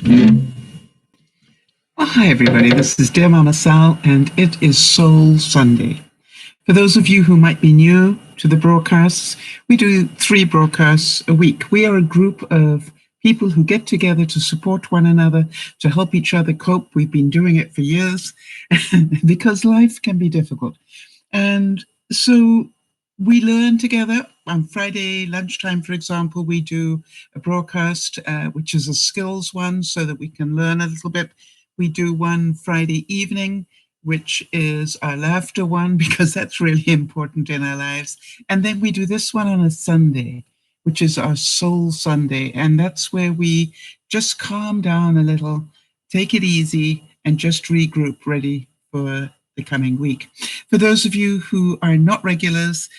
Well, hi, everybody. This is DearMamaSal, and it is Soul Sunday. For those of you who might be new to the broadcasts, we do 3 broadcasts a week. We are a group of people who get together to support one another, to help each other cope. We've been doing it for years because life can be difficult. And so we learn together. On Friday lunchtime, for example, we do a broadcast, which is a skills one, so that we can learn a little bit. We do one Friday evening, which is our laughter one, because that's really important in our lives. And then we do this one on a Sunday, which is our Soul Sunday. And that's where we just calm down a little, take it easy, and just regroup, ready for the coming week. For those of you who are not regulars,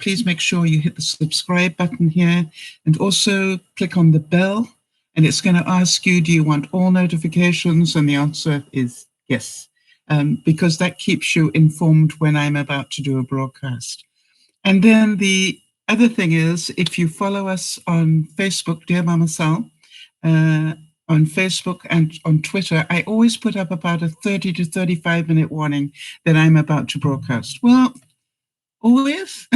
please make sure you hit the subscribe button here and also click on the bell. And it's going to ask you, do you want all notifications? And the answer is yes, because that keeps you informed when I'm about to do a broadcast. And then the other thing is, if you follow us on Facebook, DearMamaSal, on Facebook and on Twitter, I always put up about a 30 to 35-minute warning that I'm about to broadcast. Well, always?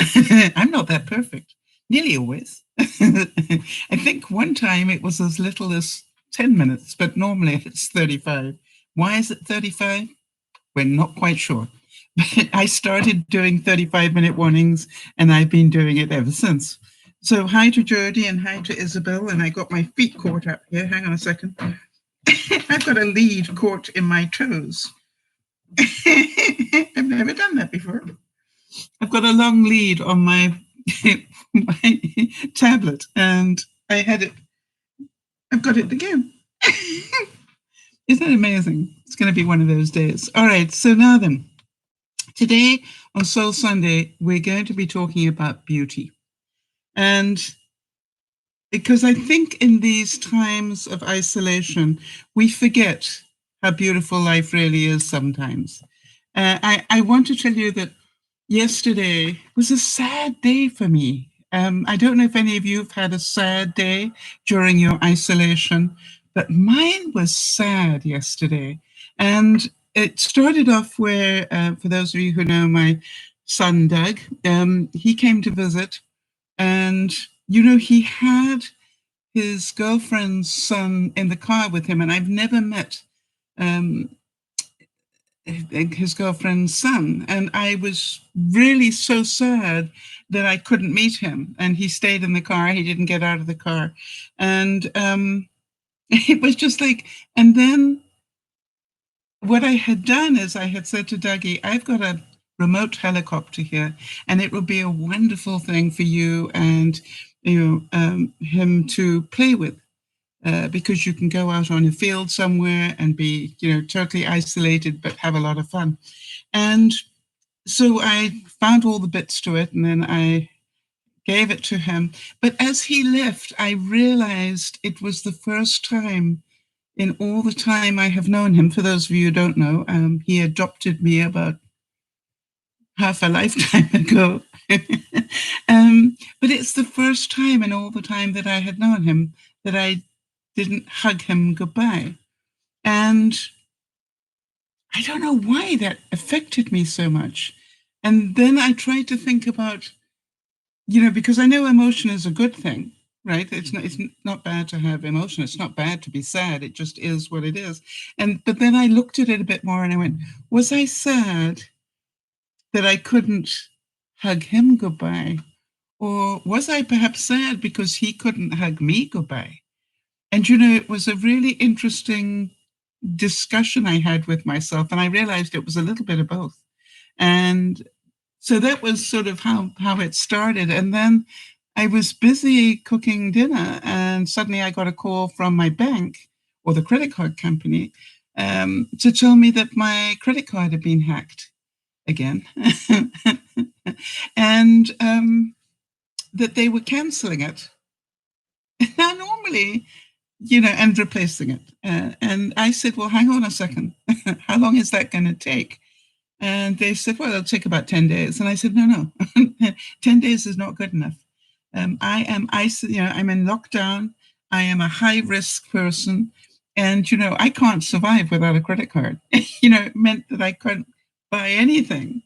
I'm not that perfect. Nearly always. I think one time it was as little as 10 minutes, but normally it's 35. Why is it 35? We're not quite sure. But I started doing 35-minute warnings, and I've been doing it ever since. So hi to Jody and hi to Isabel, and I got my feet caught up here. Hang on a second. I've got a lead caught in my toes. I've never done that before. I've got a long lead on my tablet, and I had it. I've got it again. Isn't that amazing? It's going to be one of those days. All right, so now then, today on Soul Sunday, we're going to be talking about beauty. And because I think in these times of isolation, we forget how beautiful life really is sometimes. I want to tell you that yesterday was a sad day for me. I don't know if any of you have had a sad day during your isolation, but mine was sad yesterday. And it started off where, for those of you who know my son, Doug, he came to visit. And, you know, he had his girlfriend's son in the car with him, and I've never met his girlfriend's son. And I was really so sad that I couldn't meet him. And he stayed in the car. He didn't get out of the car. And it was just like, and then what I had done is I had said to Dougie, I've got a remote helicopter here, and it will be a wonderful thing for you and him to play with, because you can go out on a field somewhere and be totally isolated but have a lot of fun. And so I found all the bits to it, and then I gave it to him. But as he left, I realized it was the first time in all the time I have known him. For those of you who don't know, he adopted me about half a lifetime ago. But it's the first time in all the time that I had known him that I didn't hug him goodbye. And I don't know why that affected me so much. And then I tried to think about, because I know emotion is a good thing, right? It's not bad to have emotion. It's not bad to be sad. It just is what it is. But then I looked at it a bit more and I went, was I sad that I couldn't hug him goodbye? Or was I perhaps sad because he couldn't hug me goodbye? And, it was a really interesting discussion I had with myself, and I realized it was a little bit of both. And so that was sort of how it started. And then I was busy cooking dinner, and suddenly I got a call from my bank or the credit card company to tell me that my credit card had been hacked again. And that they were canceling it. Now, normally, and replacing it. And I said, well, hang on a second. How long is that going to take? And they said, well, it'll take about 10 days. And I said, no, 10 days is not good enough. I'm in lockdown. I am a high risk person. And, I can't survive without a credit card. It meant that I couldn't buy anything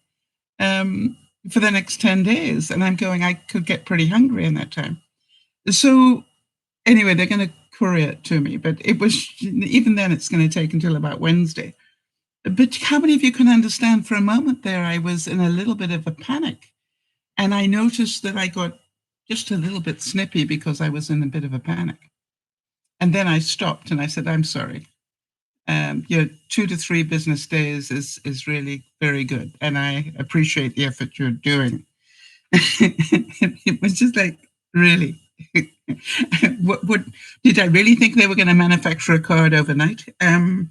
um, for the next 10 days. And I'm going, I could get pretty hungry in that time. So anyway, they're going to courier it to me. But it was, even then, it's going to take until about Wednesday. But how many of you can understand, for a moment there, I was in a little bit of a panic. And I noticed that I got just a little bit snippy because I was in a bit of a panic. And then I stopped and I said, I'm sorry. 2 to 3 business days is really very good. And I appreciate the effort you're doing. It was just like, really? what did I really think they were going to manufacture a card overnight? And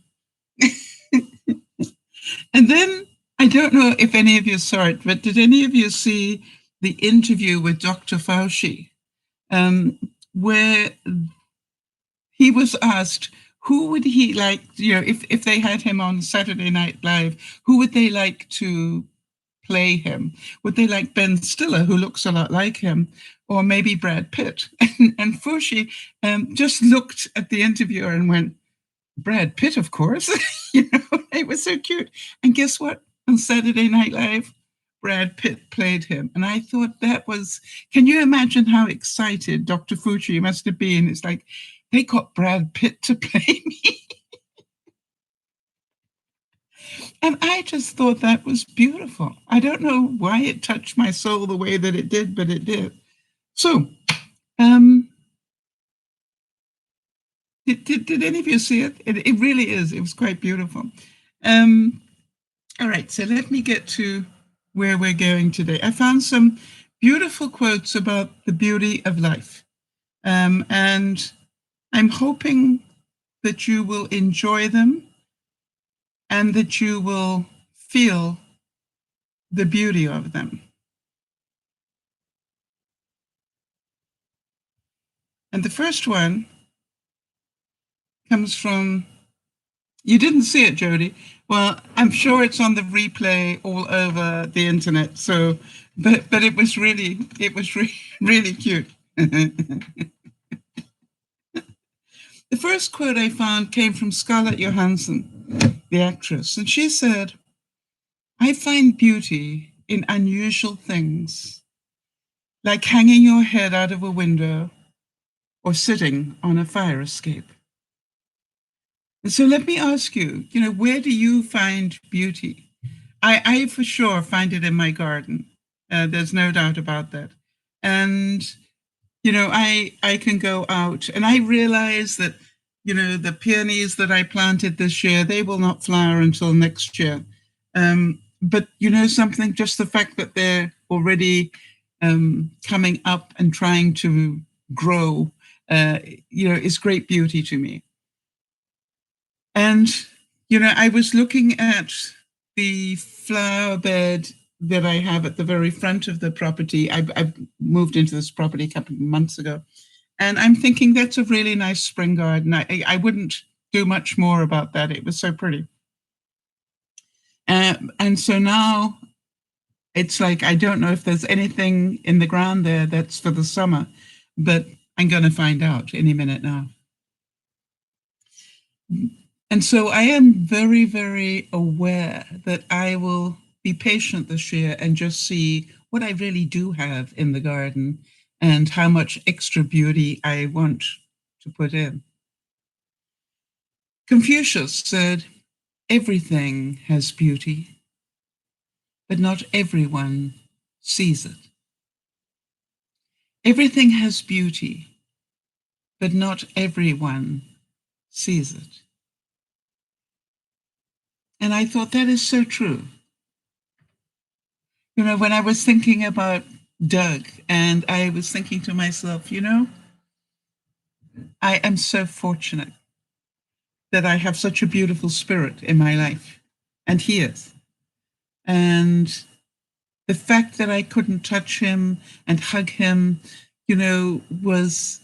then I don't know if any of you saw it, but did any of you see the interview with Dr. Fauci, where he was asked who would he like, if they had him on Saturday Night Live, who would they like to play him? Would they like Ben Stiller, who looks a lot like him, or maybe Brad Pitt? And Fauci just looked at the interviewer and went, Brad Pitt, of course. It was so cute. And guess what? On Saturday Night Live, Brad Pitt played him. And I thought that was, can you imagine how excited Dr. Fauci must have been? It's like, they got Brad Pitt to play me. And I just thought that was beautiful. I don't know why it touched my soul the way that it did, but it did. So, did any of you see it? It really is. It was quite beautiful. All right, so let me get to where we're going today. I found some beautiful quotes about the beauty of life. And I'm hoping that you will enjoy them and that you will feel the beauty of them. And the first one comes from, you didn't see it, Jody. Well, I'm sure it's on the replay all over the internet. So, but it was really really cute. The first quote I found came from Scarlett Johansson, the actress, and she said, I find beauty in unusual things, like hanging your head out of a window or sitting on a fire escape. And so let me ask you, where do you find beauty? I for sure find it in my garden. There's no doubt about that. And, I can go out and I realize that, the peonies that I planted this year, they will not flower until next year. But something, just the fact that they're already coming up and trying to grow, is great beauty to me. And, I was looking at the flower bed that I have at the very front of the property. I've moved into this property a couple of months ago. And I'm thinking that's a really nice spring garden. I wouldn't do much more about that. It was so pretty. And so now it's like, I don't know if there's anything in the ground there that's for the summer, but I'm going to find out any minute now. And so I am very, very aware that I will be patient this year and just see what I really do have in the garden and how much extra beauty I want to put in. Confucius said, everything has beauty, but not everyone sees it. Everything has beauty, but not everyone sees it. And I thought that is so true. When I was thinking about Doug, and I was thinking to myself, I am so fortunate that I have such a beautiful spirit in my life, and he is. And the fact that I couldn't touch him and hug him, was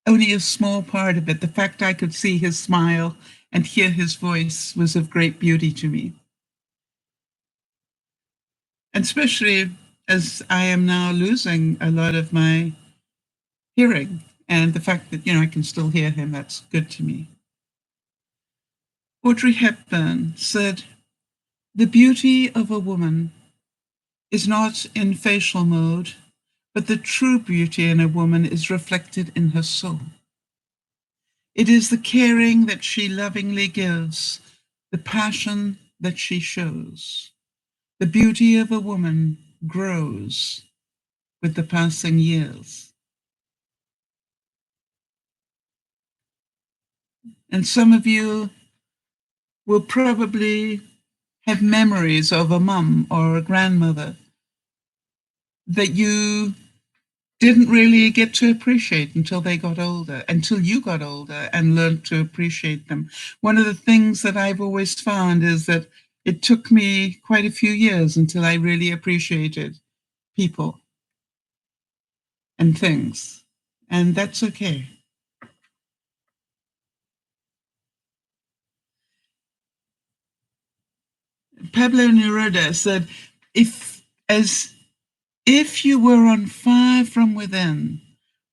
only a small part of it. The fact I could see his smile and hear his voice was of great beauty to me. And especially as I am now losing a lot of my hearing. And the fact that, I can still hear him, that's good to me. Audrey Hepburn said, "The beauty of a woman is not in facial mode, but the true beauty in a woman is reflected in her soul. It is the caring that she lovingly gives, the passion that she shows. The beauty of a woman grows with the passing years." And some of you will probably have memories of a mum or a grandmother that you didn't really get to appreciate until you got older and learned to appreciate them. One of the things that I've always found is that it took me quite a few years until I really appreciated people and things, and that's okay. Pablo Neruda said, if you were on fire from within,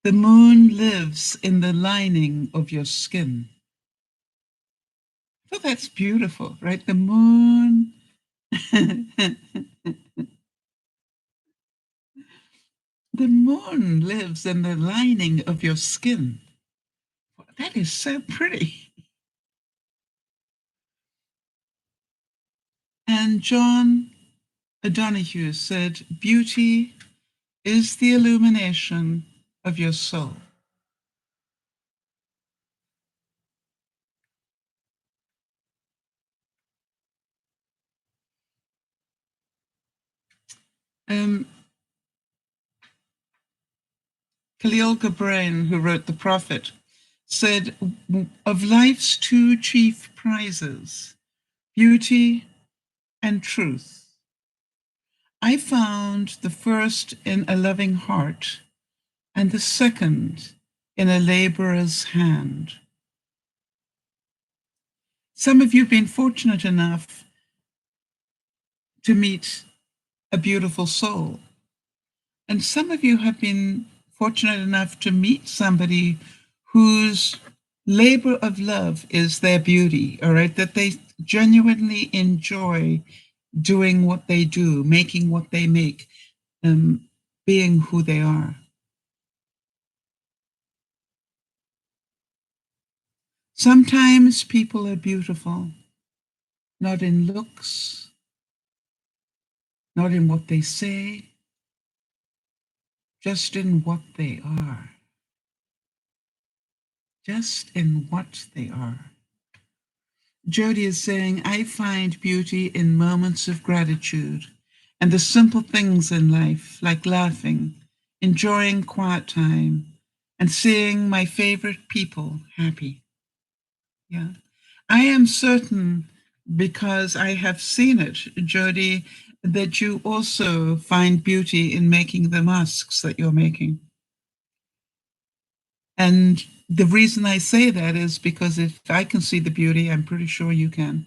the moon lives in the lining of your skin." So that's beautiful, right? The moon. The moon lives in the lining of your skin. That is so pretty. And John O'Donoghue said, "Beauty is the illumination of your soul." Khalil Gibran, who wrote The Prophet, said, "Of life's two chief prizes, beauty and truth, I found the first in a loving heart and the second in a laborer's hand." Some of you have been fortunate enough to meet a beautiful soul. And some of you have been fortunate enough to meet somebody whose labor of love is their beauty, all right? That they genuinely enjoy doing what they do, making what they make, being who they are. Sometimes people are beautiful, not in looks, not in what they say, just in what they are. Just in what they are. Jody is saying, "I find beauty in moments of gratitude and the simple things in life, like laughing, enjoying quiet time, and seeing my favorite people happy." Yeah. I am certain, because I have seen it, Jody, that you also find beauty in making the masks that you're making. And the reason I say that is because if I can see the beauty, I'm pretty sure you can.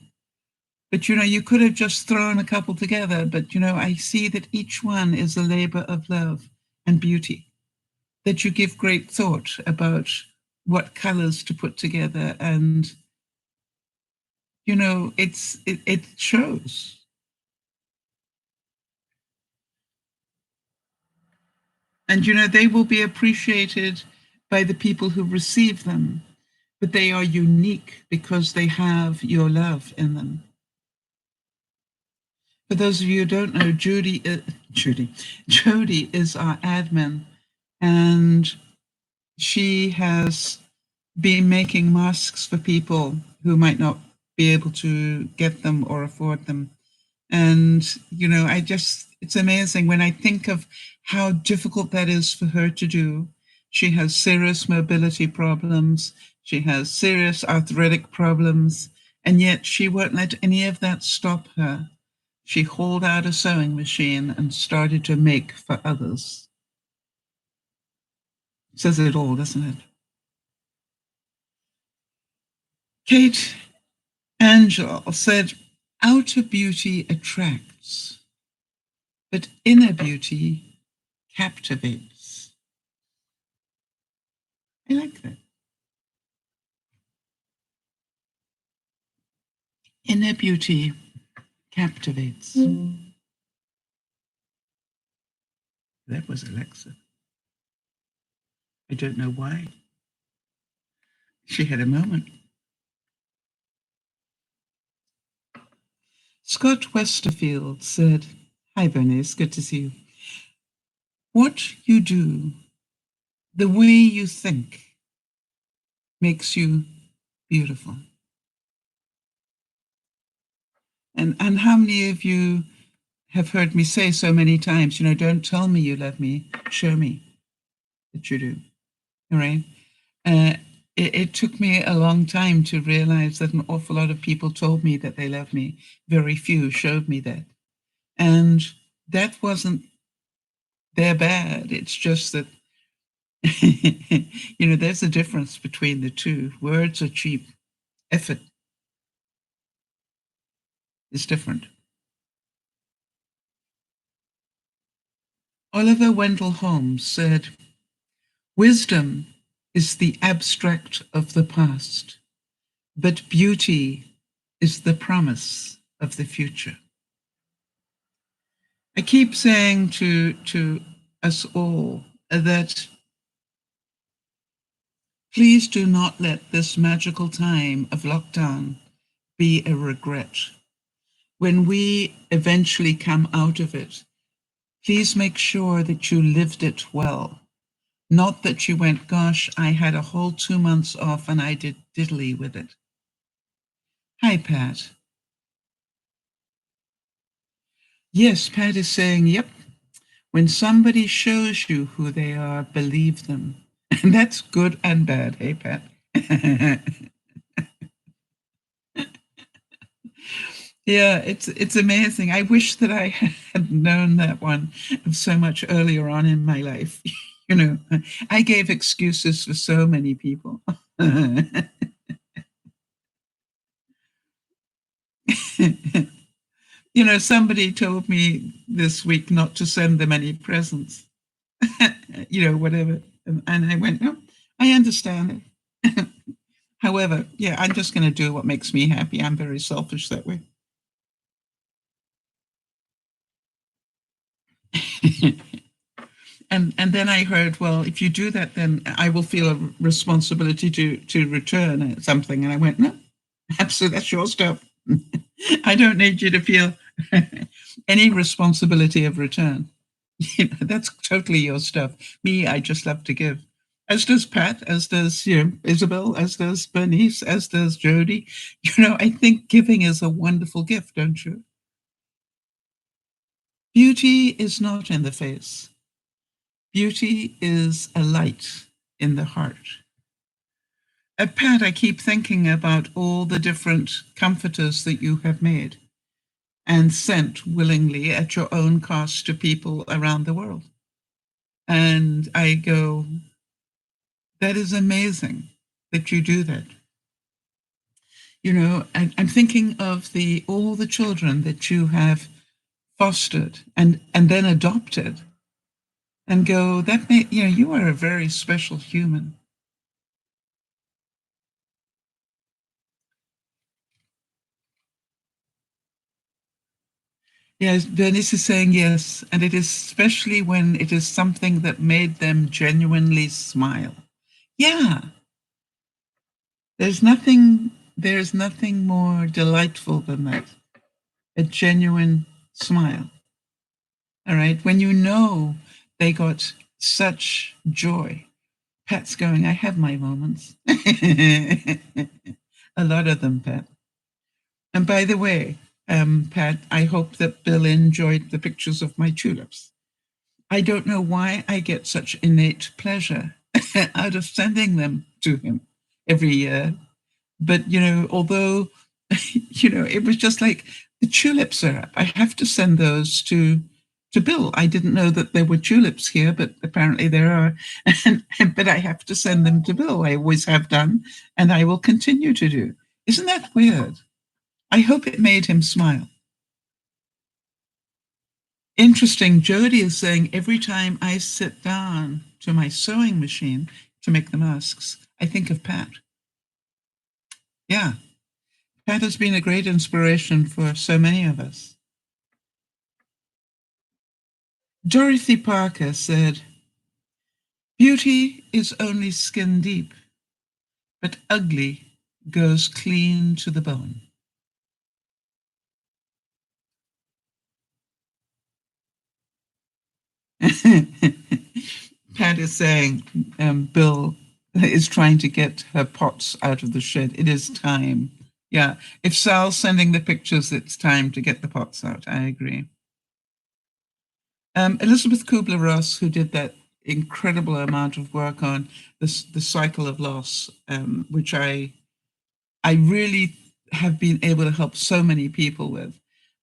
But, you could have just thrown a couple together, but, I see that each one is a labor of love and beauty, that you give great thought about what colors to put together. And, it shows. And, they will be appreciated by the people who receive them, but they are unique because they have your love in them. For those of you who don't know, Jody is our admin, and she has been making masks for people who might not be able to get them or afford them. And, it's amazing when I think of how difficult that is for her to do. She has serious mobility problems. She has serious arthritic problems. And yet she won't let any of that stop her. She hauled out a sewing machine and started to make for others. Says it all, doesn't it? Kate Angel said, "Outer beauty attracts, but inner beauty captivates." I like that. Inner beauty captivates. That was Alexa. I don't know why. She had a moment. Scott Westerfield said, "Hi, Bernice, good to see you. What you do, the way you think, makes you beautiful." And how many of you have heard me say so many times, don't tell me you love me, show me that you do, all right? It took me a long time to realize that an awful lot of people told me that they love me. Very few showed me that. And that wasn't their bad. It's just that, there's a difference between the two. Words are cheap. Effort is different. Oliver Wendell Holmes said, "Wisdom is the abstract of the past, but beauty is the promise of the future." I keep saying to us all that please do not let this magical time of lockdown be a regret. When we eventually come out of it, please make sure that you lived it well. Not that you went, "Gosh, I had a whole 2 months off and I did diddly with it." Hi, Pat. Yes, Pat is saying, yep. When somebody shows you who they are, believe them. And that's good and bad. Hey, Pat. Yeah, it's amazing. I wish that I had known that one so much earlier on in my life. I gave excuses for so many people. Somebody told me this week not to send them any presents, whatever. And I went, no, I understand it. However, yeah, I'm just going to do what makes me happy. I'm very selfish that way. And then I heard, well, if you do that, then I will feel a responsibility to return something. And I went, no, absolutely, that's your stuff. I don't need you to feel any responsibility of return. That's totally your stuff. Me, I just love to give. As does Pat, as does Isabel, as does Bernice, as does Jody. I think giving is a wonderful gift, don't you? Beauty is not in the face. Beauty is a light in the heart. Pat, I keep thinking about all the different comforters that you have made and sent willingly at your own cost to people around the world. And I go, that is amazing that you do that. I'm thinking of all the children that you have fostered and then adopted, and go, you are a very special human. Yes, Bernice is saying yes, and it is especially when it is something that made them genuinely smile. Yeah, there's nothing more delightful than that. A genuine smile. All right, when they got such joy. Pat's going, I have my moments. A lot of them, Pat. And by the way, Pat, I hope that Bill enjoyed the pictures of my tulips. I don't know why I get such innate pleasure out of sending them to him every year. But, although, it was just like the tulips are up. I have to send those to Bill. I didn't know that there were tulips here, but apparently there are. But I have to send them to Bill. I always have done, and I will continue to do. Isn't that weird? I hope it made him smile. Interesting. Jody is saying every time I sit down to my sewing machine, to make the masks, I think of Pat. Yeah, Pat has been a great inspiration for so many of us. Dorothy Parker said, "Beauty is only skin deep, but ugly goes clean to the bone." Pat is saying Bill is trying to get her pots out of the shed. It is time. Yeah, if Sal's sending the pictures, it's time to get the pots out. I agree. Elizabeth Kubler-Ross, who did that incredible amount of work on the cycle of loss, which I really have been able to help so many people with.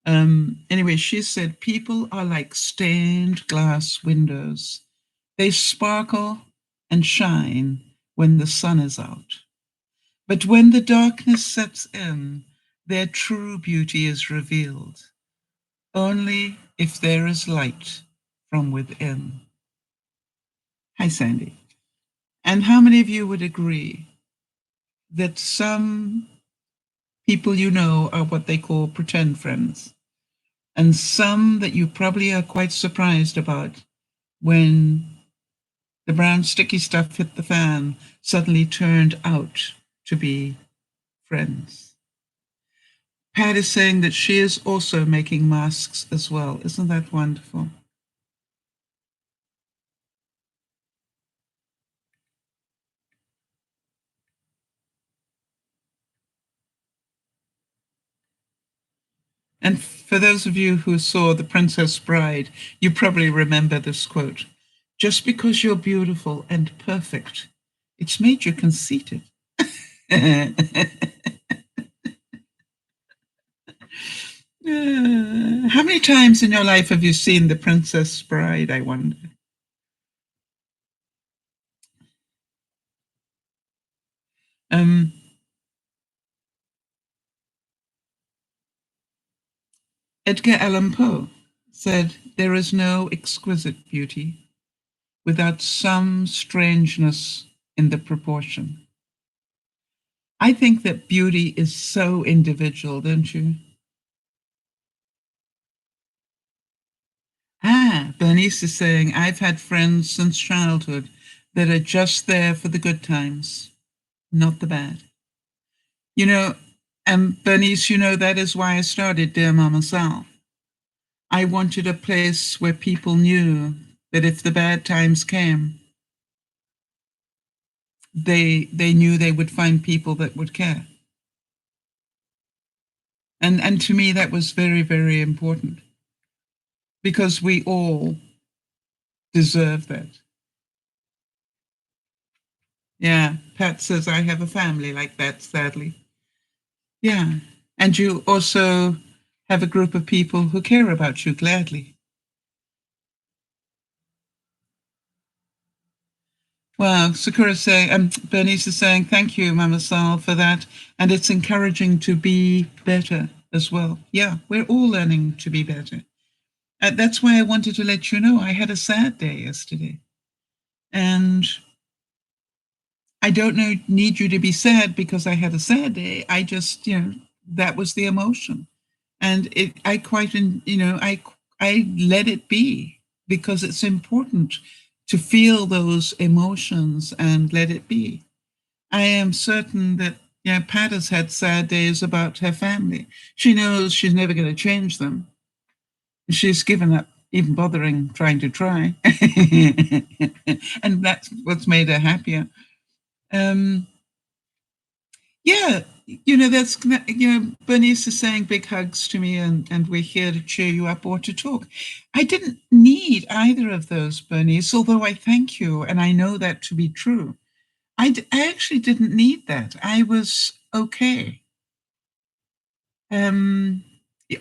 Anyway, she said, people are like stained glass windows. They sparkle and shine when the sun is out. But when the darkness sets in, their true beauty is revealed, only if there is light from within. Hi, Sandy. And how many of you would agree that some people you know are what they call pretend friends, and some that you probably are quite surprised about when the brown sticky stuff hit the fan suddenly turned out to be friends? Pat is saying that she is also making masks as well. Isn't that wonderful? And for those of you who saw The Princess Bride, you probably remember this quote. Just because you're beautiful and perfect, it's made you conceited. How many times in your life have you seen The Princess Bride, I wonder? Edgar Allan Poe said, "There is no exquisite beauty without some strangeness in the proportion." I think that beauty is so individual, don't you? Bernice is saying, "I've had friends since childhood that are just there for the good times, not the bad." You know, and Bernice, you know, that is why I started Dear Mama Sal. I wanted a place where people knew that if the bad times came, they knew they would find people that would care. And to me, that was very, very important, because we all deserve that. Yeah, Pat says, "I have a family like that, sadly." Yeah, and you also have a group of people who care about you gladly. Well, Sakura saying, Bernice is saying, "Thank you, Mama Sal, for that. And it's encouraging to be better as well." Yeah, we're all learning to be better. That's why I wanted to let you know I had a sad day yesterday. And I don't need you to be sad because I had a sad day. I just, that was the emotion. And I quite, I let it be, because it's important to feel those emotions and let it be. I am certain that Pat has had sad days about her family. She knows she's never going to change them. She's given up even bothering trying to try. And that's what's made her happier. Um, yeah, that's, Bernice is saying big hugs to me, and we're here to cheer you up or to talk. I didn't need either of those, Bernice, although I thank you, and I know that to be true. I actually didn't need that. I was okay.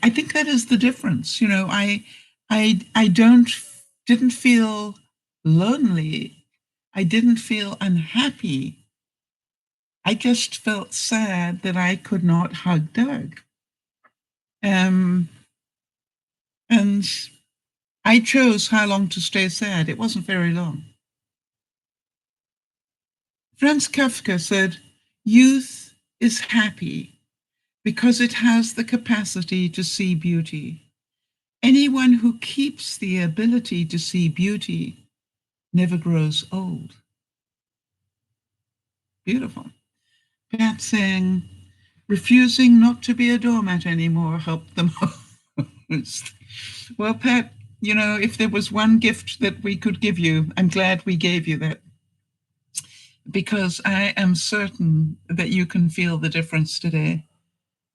I think that is the difference. I didn't feel lonely. I didn't feel unhappy. I just felt sad that I could not hug Doug. And I chose how long to stay sad. It wasn't very long. Franz Kafka said, "Youth is happy because it has the capacity to see beauty. Anyone who keeps the ability to see beauty never grows old." Beautiful. Pat saying, refusing not to be a doormat anymore helped them most. Well, Pat, you know, if there was one gift that we could give you, I'm glad we gave you that, because I am certain that you can feel the difference today.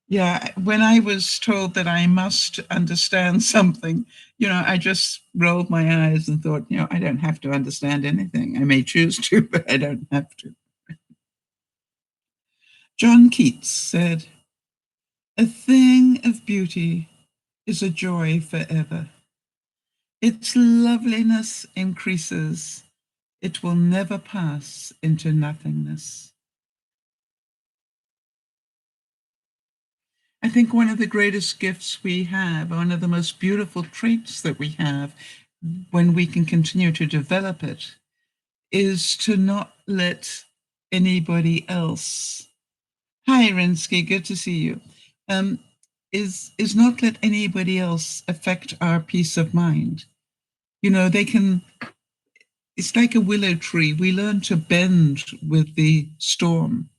Yeah, when I was told that I must understand something, you know, I just rolled my eyes and thought, you know, I don't have to understand anything. I may choose to, but I don't have to. John Keats said, "A thing of beauty is a joy forever. Its loveliness increases. It will never pass into nothingness." I think one of the greatest gifts we have, one of the most beautiful traits that we have, when we can continue to develop it, is to not let anybody else. Hi, Rinsky, good to see you. Is not let anybody else affect our peace of mind. You know, they can. It's like a willow tree. We learn to bend with the storm.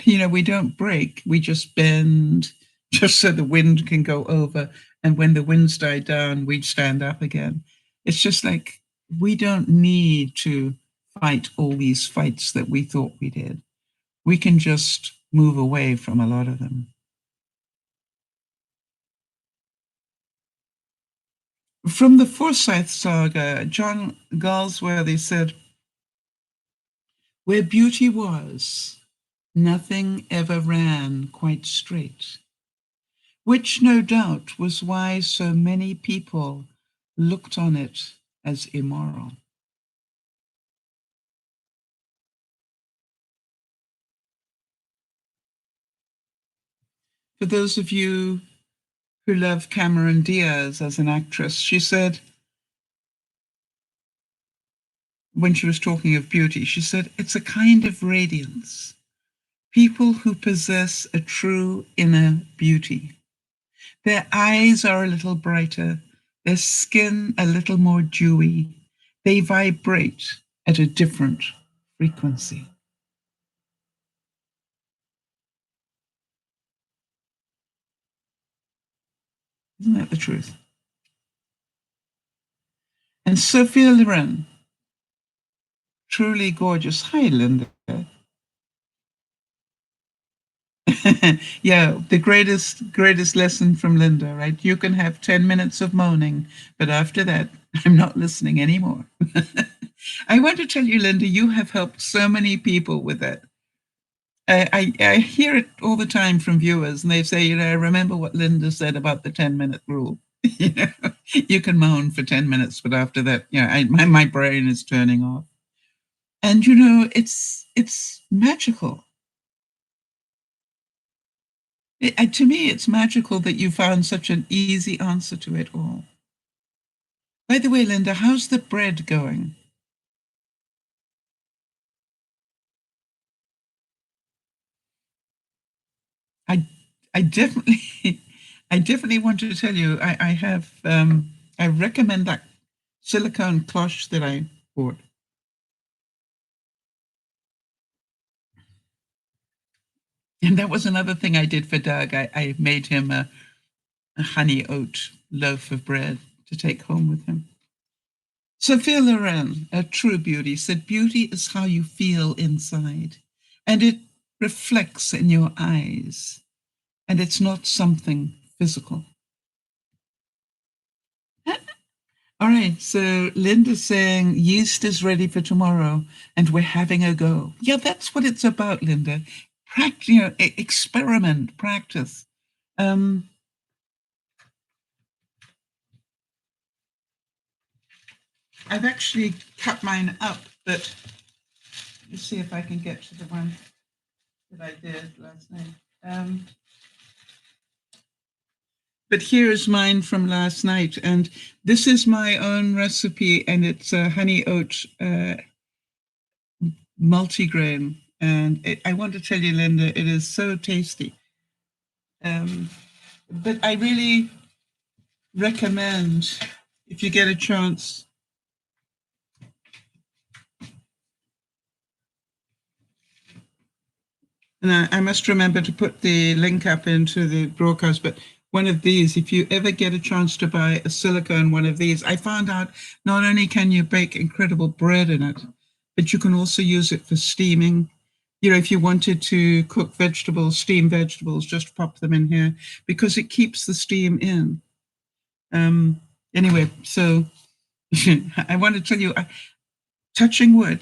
You know, we don't break. We just bend, just so the wind can go over. And when the winds die down, we stand up again. It's just like we don't need to fight all these fights that we thought we did. We can just move away from a lot of them. From the Forsyth saga, John Galsworthy said, "Where beauty was, nothing ever ran quite straight, which no doubt was why so many people looked on it as immoral." For those of you who love Cameron Diaz as an actress, she said, when she was talking of beauty, she said, "It's a kind of radiance. People who possess a true inner beauty. Their eyes are a little brighter, their skin a little more dewy. They vibrate at a different frequency." Isn't that the truth? And Sophia Loren, truly gorgeous. Hi, Linda. Yeah, the greatest lesson from Linda, right? You can have 10 minutes of moaning, but after that, I'm not listening anymore. I want to tell you, Linda, you have helped so many people with that. I hear it all the time from viewers, and they say, you know, I remember what Linda said about the 10-minute rule. You know, you can moan for 10 minutes, but after that, you know, my brain is turning off. And, you know, it's magical. To me, it's magical that you found such an easy answer to it all. By the way, Linda, how's the bread going? I, I definitely, I definitely want to tell you, I have, I recommend that silicone cloche that I bought. And that was another thing I did for Doug. I made him a honey oat loaf of bread to take home with him. Sophia Loren, a true beauty, said, "Beauty is how you feel inside, and it reflects in your eyes, and it's not something physical." All right, so Linda's saying yeast is ready for tomorrow, and we're having a go. Yeah, that's what it's about, Linda. Practice, you know, experiment, practice. Um, I've actually cut mine up, but let's see if I can get to the one that I did last night. But here's mine from last night, and this is my own recipe, and it's a honey oat multigrain. And I want to tell you, Linda, it is so tasty. But I really recommend, if you get a chance, and I must remember to put the link up into the broadcast, but one of these, if you ever get a chance to buy a silicone one of these, I found out not only can you bake incredible bread in it, but you can also use it for steaming. You know, if you wanted to cook vegetables, steam vegetables, just pop them in here because it keeps the steam in. Anyway, so I want to tell you, touching wood,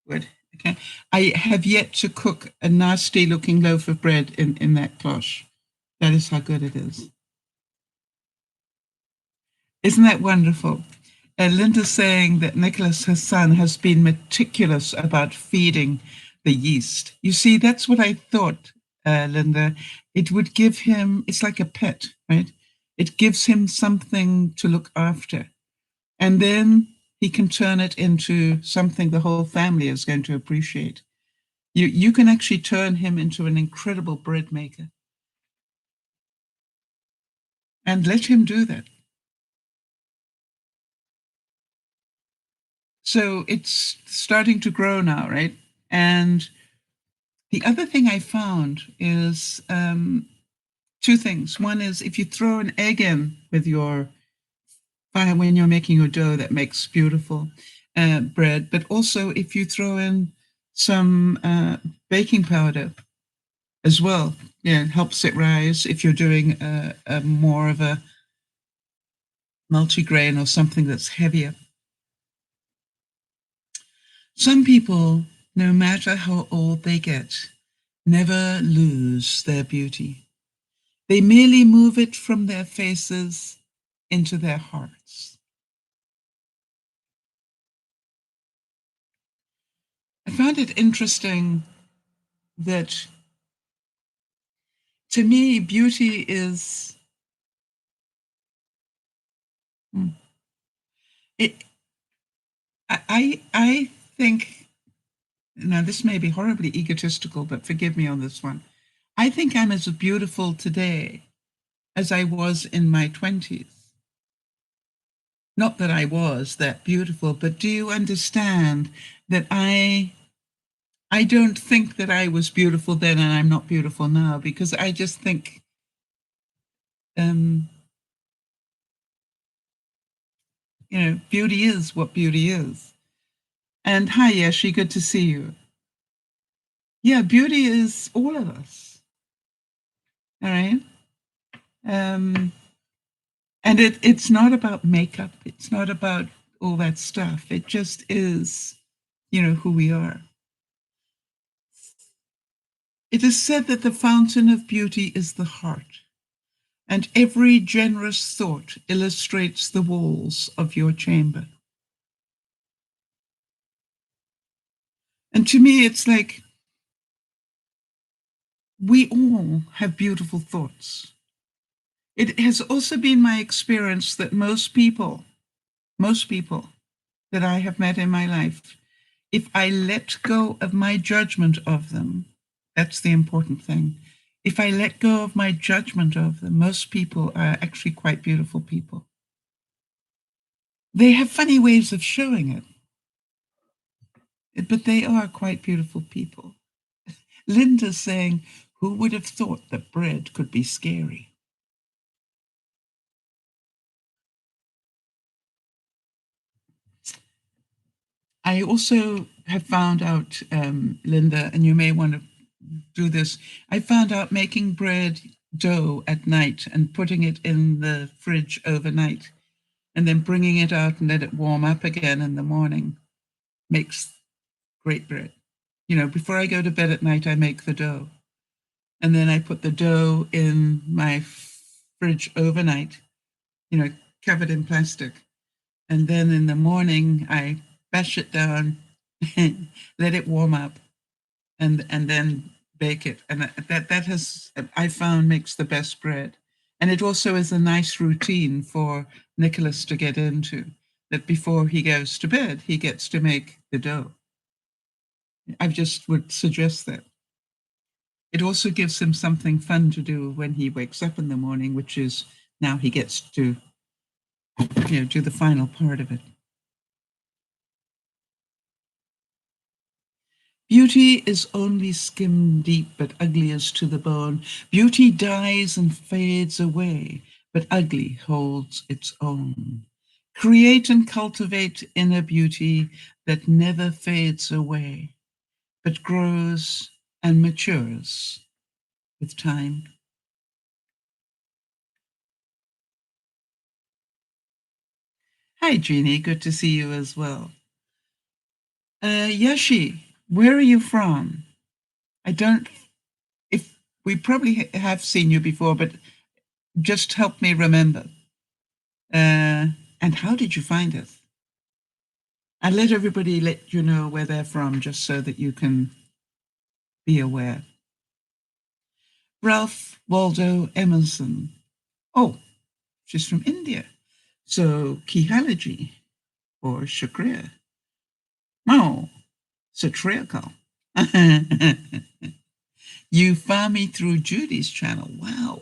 okay, I have yet to cook a nasty looking loaf of bread in that cloche. That is how good it is. Isn't that wonderful? Linda's saying that Nicholas, her son, has been meticulous about feeding the yeast. You see, that's what I thought, Linda. It would give him, it's like a pet, right? It gives him something to look after. And then he can turn it into something the whole family is going to appreciate. You can actually turn him into an incredible bread maker. And let him do that. So it's starting to grow now, right? And the other thing I found is two things. One is if you throw an egg in with your fire when you're making your dough, that makes beautiful bread. But also if you throw in some baking powder as well, it helps it rise. If you're doing a more of a multigrain or something that's heavier. Some people, no matter how old they get, never lose their beauty. They merely move it from their faces into their hearts. I found it interesting that, to me, beauty is it. I think, now this may be horribly egotistical, but forgive me on this one. I think I'm as beautiful today as I was in my 20s. Not that I was that beautiful, but do you understand that I don't think that I was beautiful then and I'm not beautiful now, because I just think beauty is what beauty is. And hi, Yeshi, good to see you. Yeah, beauty is all of us. All right. And it's not about makeup. It's not about all that stuff. It just is, who we are. It is said that the fountain of beauty is the heart, and every generous thought illustrates the walls of your chamber. And to me, it's like we all have beautiful thoughts. It has also been my experience that most people that I have met in my life, if I let go of my judgment of them, that's the important thing. If I let go of my judgment of them, most people are actually quite beautiful people. They have funny ways of showing it, but they are quite beautiful people. Linda's saying, who would have thought that bread could be scary? I also have found out, Linda, and you may want to do this. I found out making bread dough at night and putting it in the fridge overnight and then bringing it out and let it warm up again in the morning makes great bread. Before I go to bed at night, I make the dough. And then I put the dough in my fridge overnight, covered in plastic. And then in the morning, I bash it down, let it warm up, and then bake it. And that has, I found, makes the best bread. And it also is a nice routine for Nicholas to get into, that before he goes to bed, he gets to make the dough. I just would suggest that. It also gives him something fun to do when he wakes up in the morning, which is now he gets to do the final part of it. Beauty is only skim deep, but ugly is to the bone. Beauty dies and fades away, but ugly holds its own. Create and cultivate inner beauty that never fades away, but grows and matures with time. Hi, Jeannie. Good to see you as well. Yashi, where are you from? I don't, if we probably have seen you before, but just help me remember. And how did you find us? And let everybody let you know where they're from, just so that you can be aware. Ralph Waldo Emerson. Oh, she's from India. So Kihalaji or Shukriya. Oh, Satriakal. You found me through Judy's channel. Wow.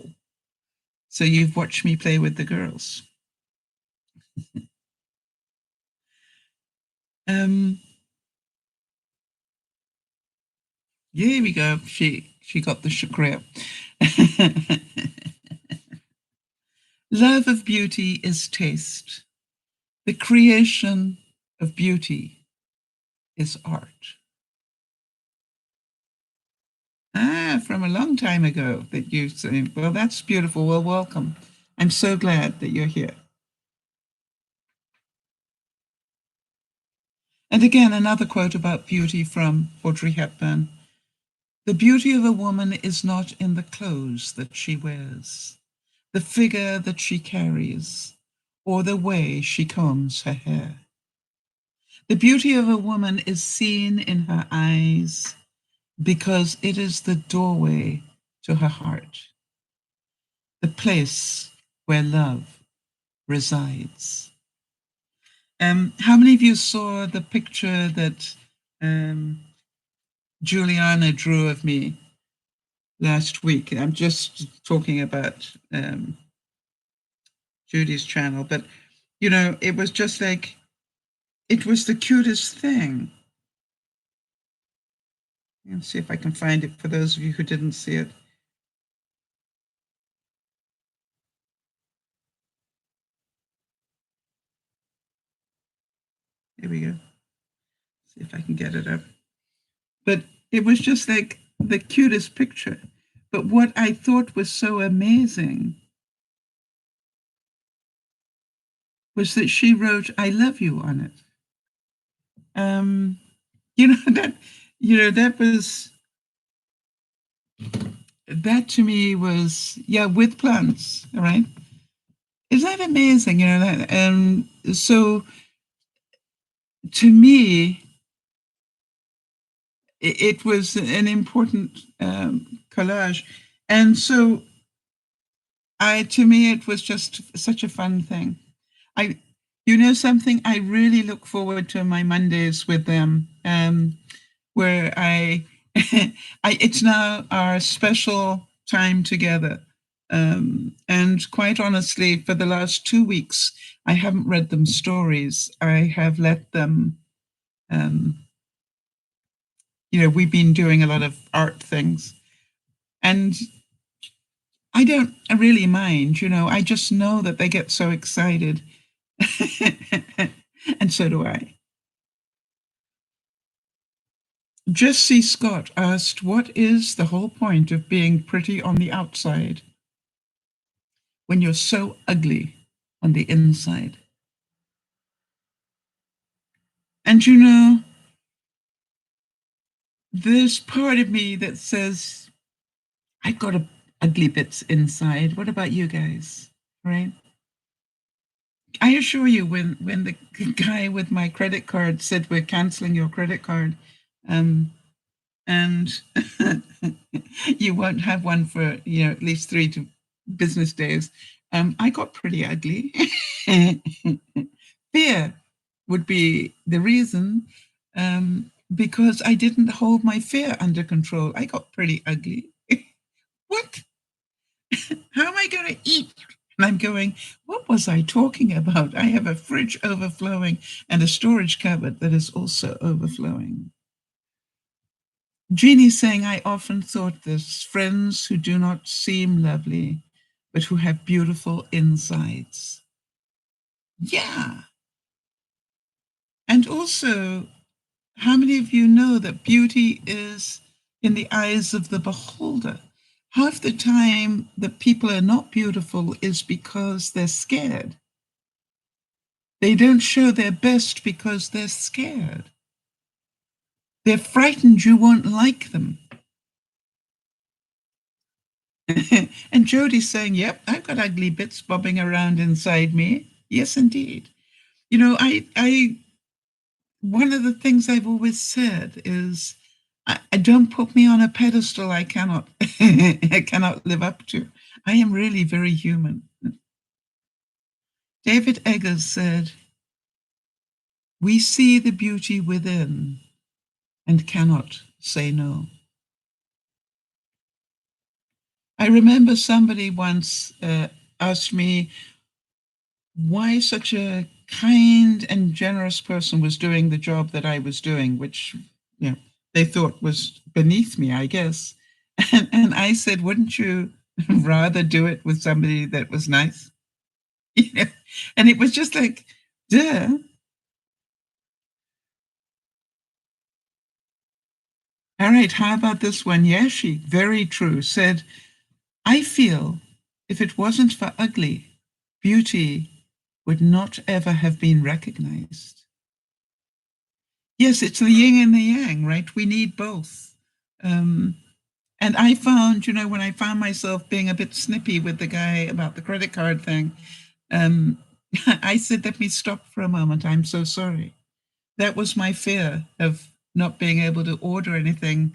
So you've watched me play with the girls. Here we go. She got the Shukriya. Love of beauty is taste. The creation of beauty is art. From a long time ago that you say, well, that's beautiful. Well, welcome. I'm so glad that you're here. And again, another quote about beauty from Audrey Hepburn. The beauty of a woman is not in the clothes that she wears, the figure that she carries, or the way she combs her hair. The beauty of a woman is seen in her eyes because it is the doorway to her heart, the place where love resides. How many of you saw the picture that Juliana drew of me last week? I'm just talking about Judy's channel, but it was just like, it was the cutest thing. Let's see if I can find it for those of you who didn't see it. Here we go. See if I can get it up. But it was just like the cutest picture. But what I thought was so amazing was that she wrote, "I love you" on it. That to me was, with plants, all right? Isn't that amazing? So to me, it was an important collage. And so to me, it was just such a fun thing. Something, I really look forward to my Mondays with them, where it's now our special time together. And quite honestly, for the last 2 weeks, I haven't read them stories. I have let them, we've been doing a lot of art things. And I don't really mind, I just know that they get so excited. And so do I. Jesse Scott asked, what is the whole point of being pretty on the outside when you're so ugly on the inside? And there's part of me that says, I've got ugly bits inside. What about you guys? Right? I assure you, when the guy with my credit card said, we're canceling your credit card, and you won't have one for at least 3 business days, I got pretty ugly. Fear would be the reason, because I didn't hold my fear under control. I got pretty ugly. What? How am I going to eat? And I'm going, what was I talking about? I have a fridge overflowing and a storage cupboard that is also overflowing. Jeannie's saying, I often thought this friends who do not seem lovely, but who have beautiful insides. Yeah. And also, how many of you know that beauty is in the eyes of the beholder? Half the time that people are not beautiful is because they're scared. They don't show their best because they're scared. They're frightened you won't like them. And Jodi's saying, yep, I've got ugly bits bobbing around inside me. Yes, indeed. You know, I one of the things I've always said is, I don't put me on a pedestal I cannot I cannot live up to. I am really very human. David Eggers said, we see the beauty within and cannot say no. I remember somebody once asked me why such a kind and generous person was doing the job that I was doing, which, you know, they thought was beneath me, I guess. And I said, wouldn't you rather do it with somebody that was nice? You know? And it was just like, duh. All right, how about this one? Yashi, very true, said, I feel if it wasn't for ugly, beauty would not ever have been recognized. Yes, it's the yin and the yang, right? We need both. And I found, you know, when I found myself being a bit snippy with the guy about the credit card thing, I said, let me stop for a moment. I'm so sorry. That was my fear of not being able to order anything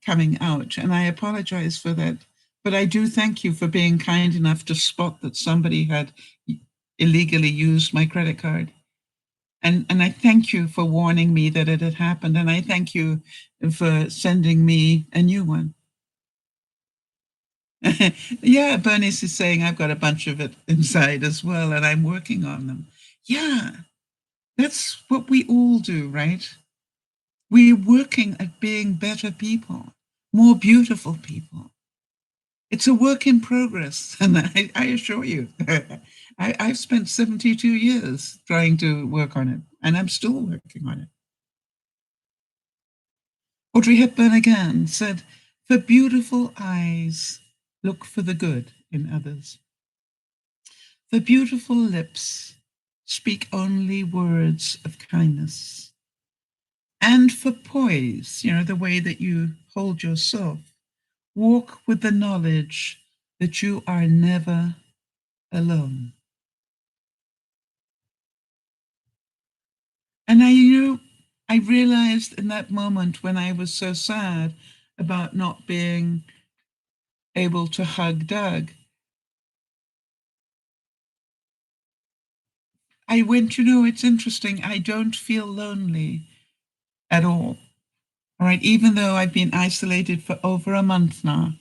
coming out. And I apologize for that. But I do thank you for being kind enough to spot that somebody had illegally used my credit card. And I thank you for warning me that it had happened. And I thank you for sending me a new one. Yeah, Bernice is saying I've got a bunch of it inside as well, and I'm working on them. Yeah, that's what we all do, right? We're working at being better people, more beautiful people. It's a work in progress. And I assure you, I've spent 72 years trying to work on it, and I'm still working on it. Audrey Hepburn again said, for beautiful eyes, look for the good in others. For beautiful lips, speak only words of kindness. And for poise, you know, the way that you hold yourself, walk with the knowledge that you are never alone. And I realized in that moment when I was so sad about not being able to hug Doug, I went, you know, it's interesting. I don't feel lonely at all. All right. Even though I've been isolated for over a month now,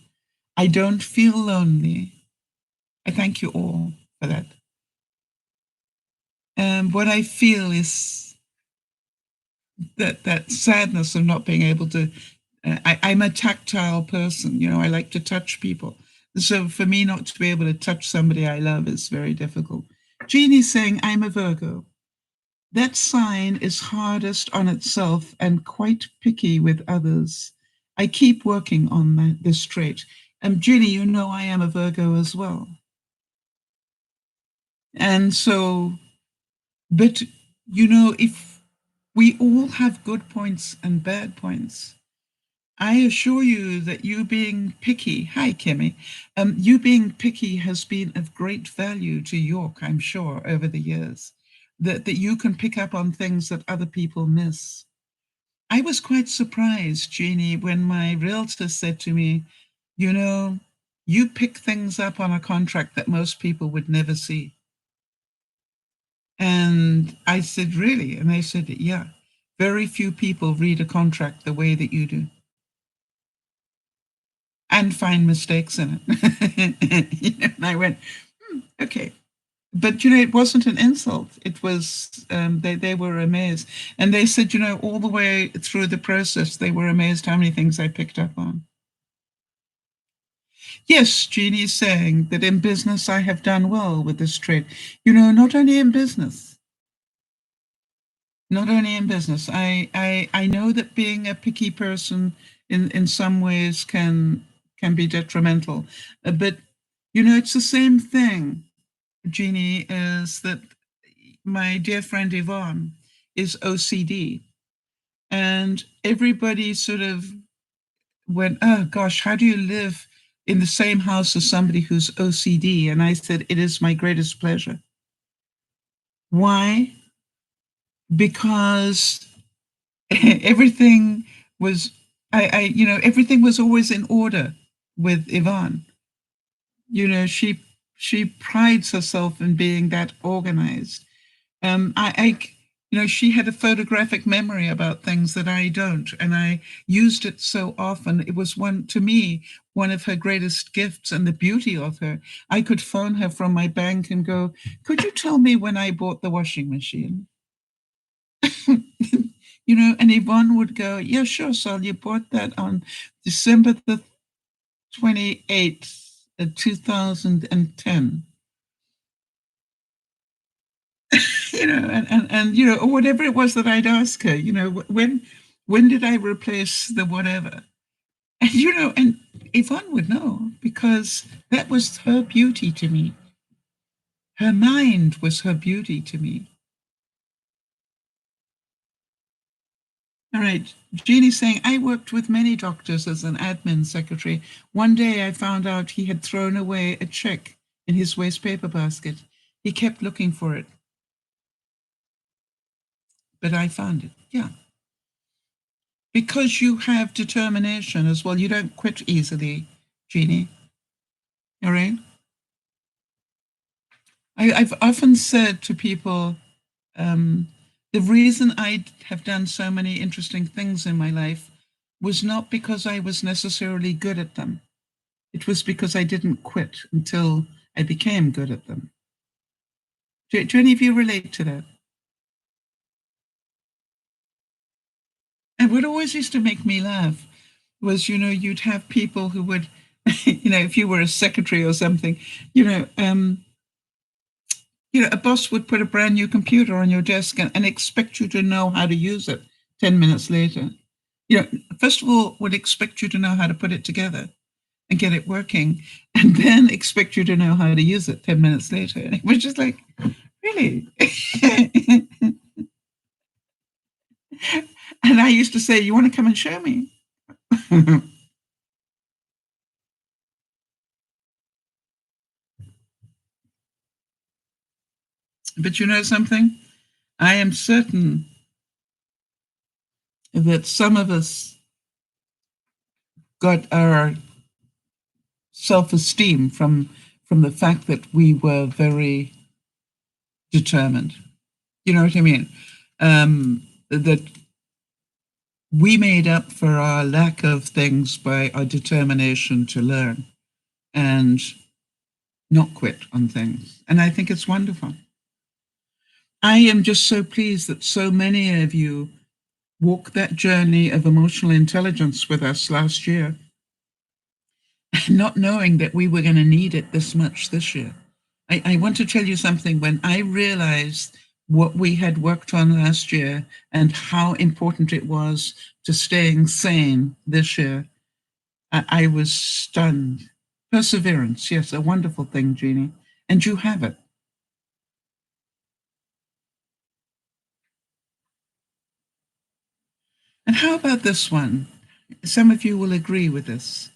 I don't feel lonely. I thank you all for that. What I feel is that sadness of not being able to. I'm a tactile person. You know, I like to touch people. So for me not to be able to touch somebody I love is very difficult. Jeannie's saying, I'm a Virgo. That sign is hardest on itself and quite picky with others. I keep working on this trait. Jeannie, you know I am a Virgo as well. And so, but, you know, if we all have good points and bad points, I assure you that you being picky, hi, Kimmy, you being picky has been of great value to York, I'm sure, over the years, that you can pick up on things that other people miss. I was quite surprised, Jeannie, when my realtor said to me, you know, you pick things up on a contract that most people would never see. And I said, really? And they said, yeah. Very few people read a contract the way that you do and find mistakes in it. And I went, okay. But, it wasn't an insult. It was, they were amazed. And they said, all the way through the process, they were amazed how many things I picked up on. Yes, Jeannie is saying that in business, I have done well with this trait. Not only in business. Not only in business. I know that being a picky person in some ways can be detrimental. But, it's the same thing, Jeannie, is that my dear friend Yvonne is OCD. And everybody sort of went, oh gosh, how do you live in the same house as somebody who's OCD? And I said, it is my greatest pleasure. Why? Because everything was, everything was always in order with Yvonne. She prides herself in being that organized. She had a photographic memory about things that I don't, and I used it so often. It was to me, one of her greatest gifts and the beauty of her. I could phone her from my bank and go, could you tell me when I bought the washing machine? And Yvonne would go, yeah, sure, Sal, you bought that on December the 28th, 2010. Or whatever it was that I'd ask her, when did I replace the whatever? And, and Yvonne would know, because that was her beauty to me. Her mind was her beauty to me. All right. Jeannie's saying, I worked with many doctors as an admin secretary. One day I found out he had thrown away a check in his waste paper basket. He kept looking for it. But I found it. Yeah. Because you have determination as well. You don't quit easily, Jeannie. All right. I've often said to people, the reason I have done so many interesting things in my life was not because I was necessarily good at them. It was because I didn't quit until I became good at them. Do any of you relate to that? And what always used to make me laugh was, you'd have people who would, if you were a secretary or something, a boss would put a brand new computer on your desk and expect you to know how to use it 10 minutes later. First of all, would expect you to know how to put it together and get it working, and then expect you to know how to use it 10 minutes later. And it was just like, really? And I used to say, you want to come and show me? But you know something? I am certain that some of us got our self-esteem from the fact that we were very determined. You know what I mean? That we made up for our lack of things by our determination to learn and not quit on things. And I think it's wonderful. I am just so pleased that so many of you walked that journey of emotional intelligence with us last year, not knowing that we were going to need it this much this year. I want to tell you something. When I realized what we had worked on last year and how important it was to staying sane this year, I was stunned. Perseverance, yes, a wonderful thing, Jeannie, and you have it. And how about this one? Some of you will agree with this.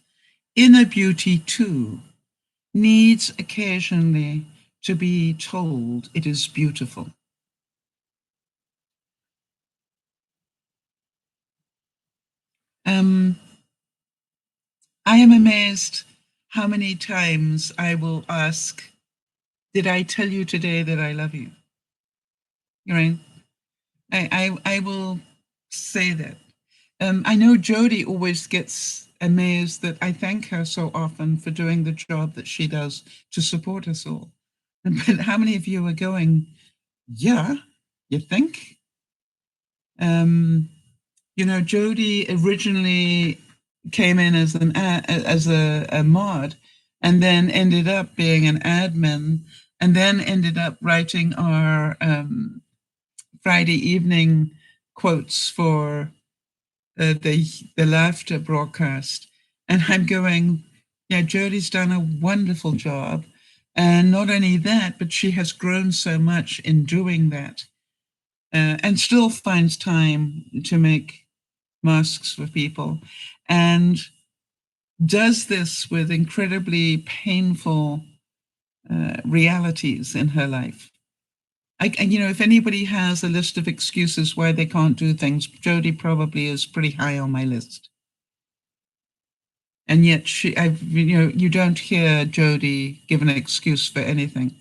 Inner beauty, too, needs occasionally to be told it is beautiful. I am amazed how many times I will ask, did I tell you today that I love you? Right? I will say that. I know Jody always gets amazed that I thank her so often for doing the job that she does to support us all. But how many of you are going, yeah, you think? Jody originally came in as a mod, and then ended up being an admin, and then ended up writing our Friday evening quotes for the laughter broadcast. And I'm going, yeah, Jody's done a wonderful job. And not only that, but she has grown so much in doing that, and still finds time to make masks for people, and does this with incredibly painful realities in her life. If anybody has a list of excuses why they can't do things, Jody probably is pretty high on my list. And yet you don't hear Jody give an excuse for anything.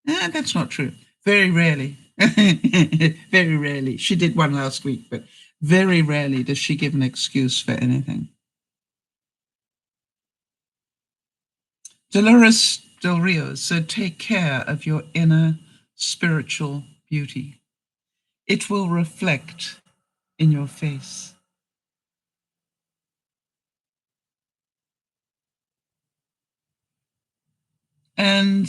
That's not true. Very rarely. Very rarely. She did one last week, but very rarely does she give an excuse for anything. Dolores Del Rio said, take care of your inner spiritual beauty. It will reflect in your face. And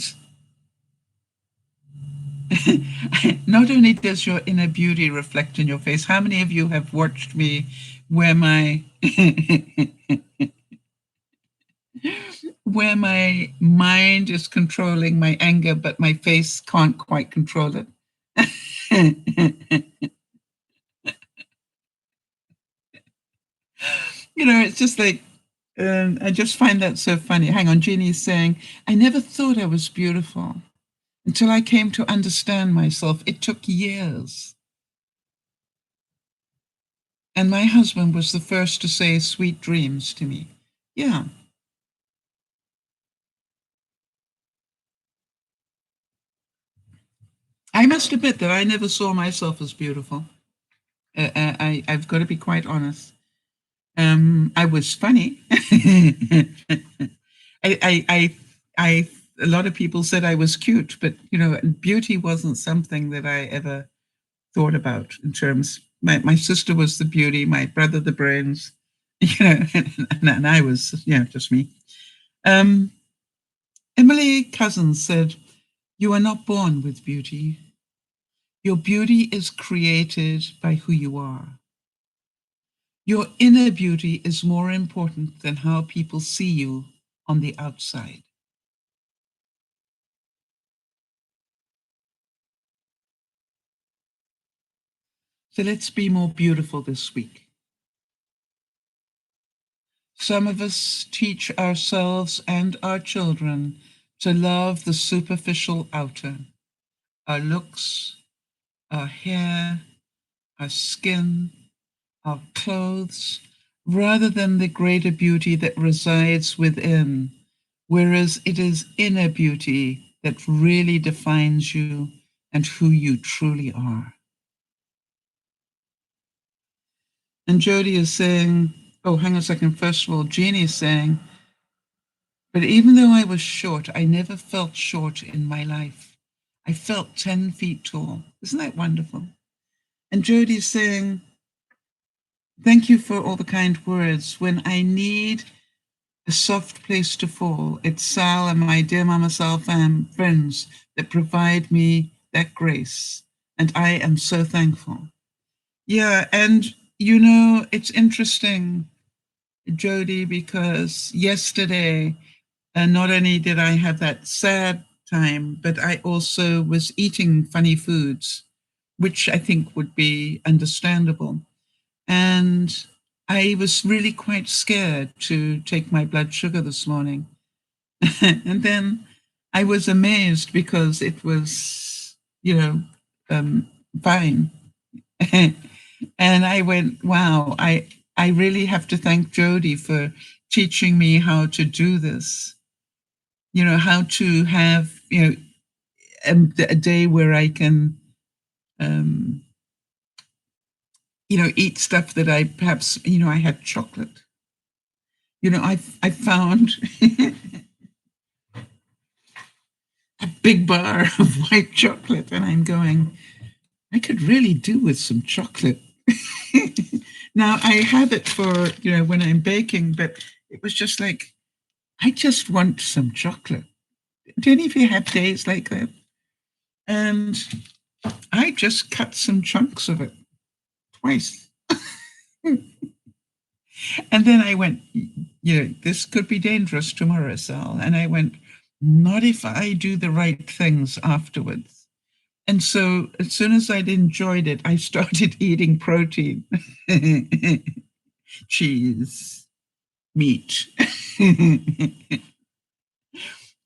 not only does your inner beauty reflect in your face, how many of you have watched me where my where my mind is controlling my anger, but my face can't quite control it? It's just like, I just find that so funny. Hang on, Jeannie is saying, I never thought I was beautiful until I came to understand myself. It took years. And my husband was the first to say sweet dreams to me. Yeah. I must admit that I never saw myself as beautiful. I've got to be quite honest. I was funny. A lot of people said I was cute, but beauty wasn't something that I ever thought about in terms. My sister was the beauty, my brother the brains, and I was, just me. Emily Cousins said, "You are not born with beauty. Your beauty is created by who you are. Your inner beauty is more important than how people see you on the outside." So let's be more beautiful this week. Some of us teach ourselves and our children to love the superficial outer, our looks, our hair, our skin, our clothes, rather than the greater beauty that resides within, whereas it is inner beauty that really defines you and who you truly are. And Jody is saying, oh, hang on a second. First of all, Jeannie is saying, but even though I was short, I never felt short in my life. I felt 10 feet tall. Isn't that wonderful? And Jody's saying, thank you for all the kind words. When I need a soft place to fall, it's Sal and my DearMamaSal friends that provide me that grace. And I am so thankful. Yeah, and it's interesting, Jody, because yesterday, not only did I have that sad time, but I also was eating funny foods, which I think would be understandable. And I was really quite scared to take my blood sugar this morning. And then I was amazed because it was, fine. And I went, wow, I really have to thank Jody for teaching me how to do this. How to have, a day where I can eat stuff that I perhaps, I had chocolate. I found a big bar of white chocolate, and I'm going, I could really do with some chocolate. Now, I have it for, when I'm baking, but it was just like, I just want some chocolate. Do any of you have days like that? And I just cut some chunks of it twice. And then I went, this could be dangerous tomorrow, Sal. And I went, not if I do the right things afterwards. And so as soon as I'd enjoyed it, I started eating protein, cheese, meat.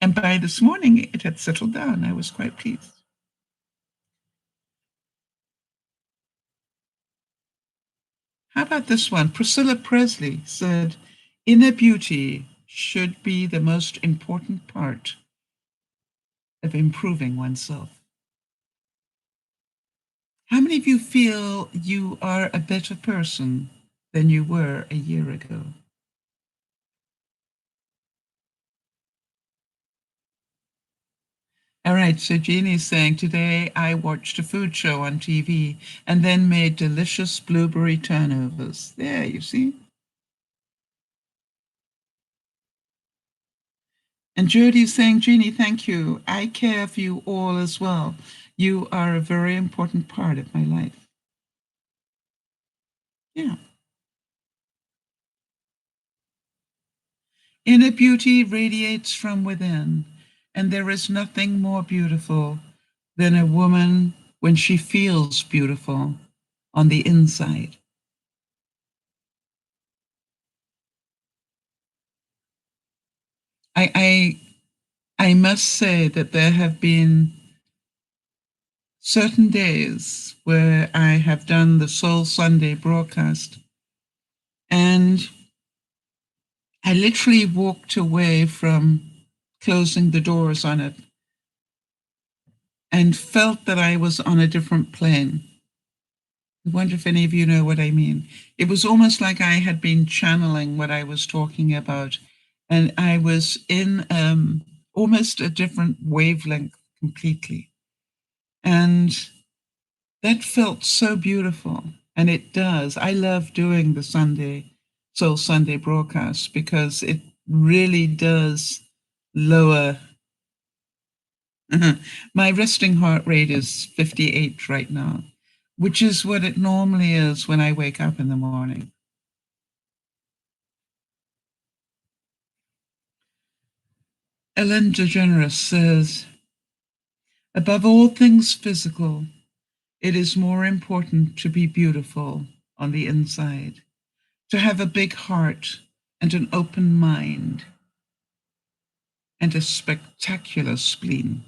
And by this morning, it had settled down. I was quite pleased. How about this one? Priscilla Presley said, inner beauty should be the most important part of improving oneself. How many of you feel you are a better person than you were a year ago? All right, so Jeannie's saying, today I watched a food show on TV and then made delicious blueberry turnovers. There, you see? And Jody's saying, Jeannie, thank you. I care for you all as well. You are a very important part of my life. Yeah. Inner beauty radiates from within, and there is nothing more beautiful than a woman when she feels beautiful on the inside. I must say that there have been certain days where I have done the Soul Sunday broadcast, and I literally walked away from closing the doors on it and felt that I was on a different plane. I wonder if any of you know what I mean. It was almost like I had been channeling what I was talking about, and I was in almost a different wavelength completely. And that felt so beautiful. And it does. I love doing the Soul Sunday broadcast because it really does lower. My resting heart rate is 58 right now, which is what it normally is when I wake up in the morning. Ellen DeGeneres says, above all things physical, it is more important to be beautiful on the inside, to have a big heart and an open mind and a spectacular spleen.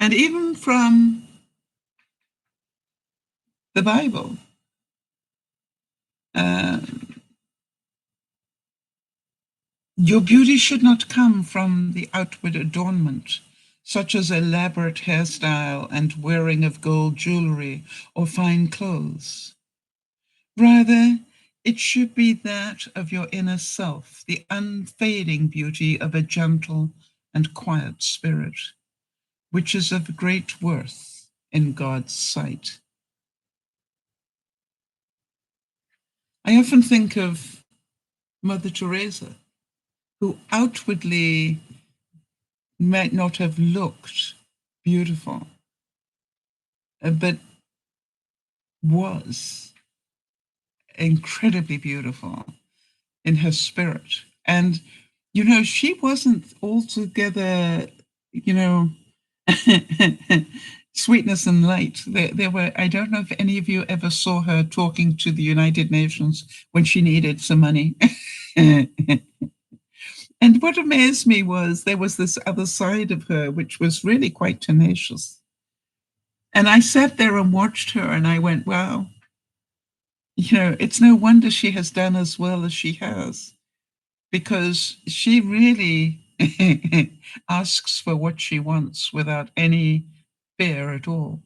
And even from the Bible, your beauty should not come from the outward adornment, such as elaborate hairstyle and wearing of gold jewelry or fine clothes. Rather, it should be that of your inner self, the unfading beauty of a gentle and quiet spirit, which is of great worth in God's sight. I often think of Mother Teresa, who outwardly might not have looked beautiful, but was incredibly beautiful in her spirit. And, she wasn't altogether, sweetness and light. There were, I don't know if any of you ever saw her talking to the United Nations when she needed some money. And what amazed me was there was this other side of her, which was really quite tenacious. And I sat there and watched her and I went, wow, it's no wonder she has done as well as she has, because she really asks for what she wants without any fear at all.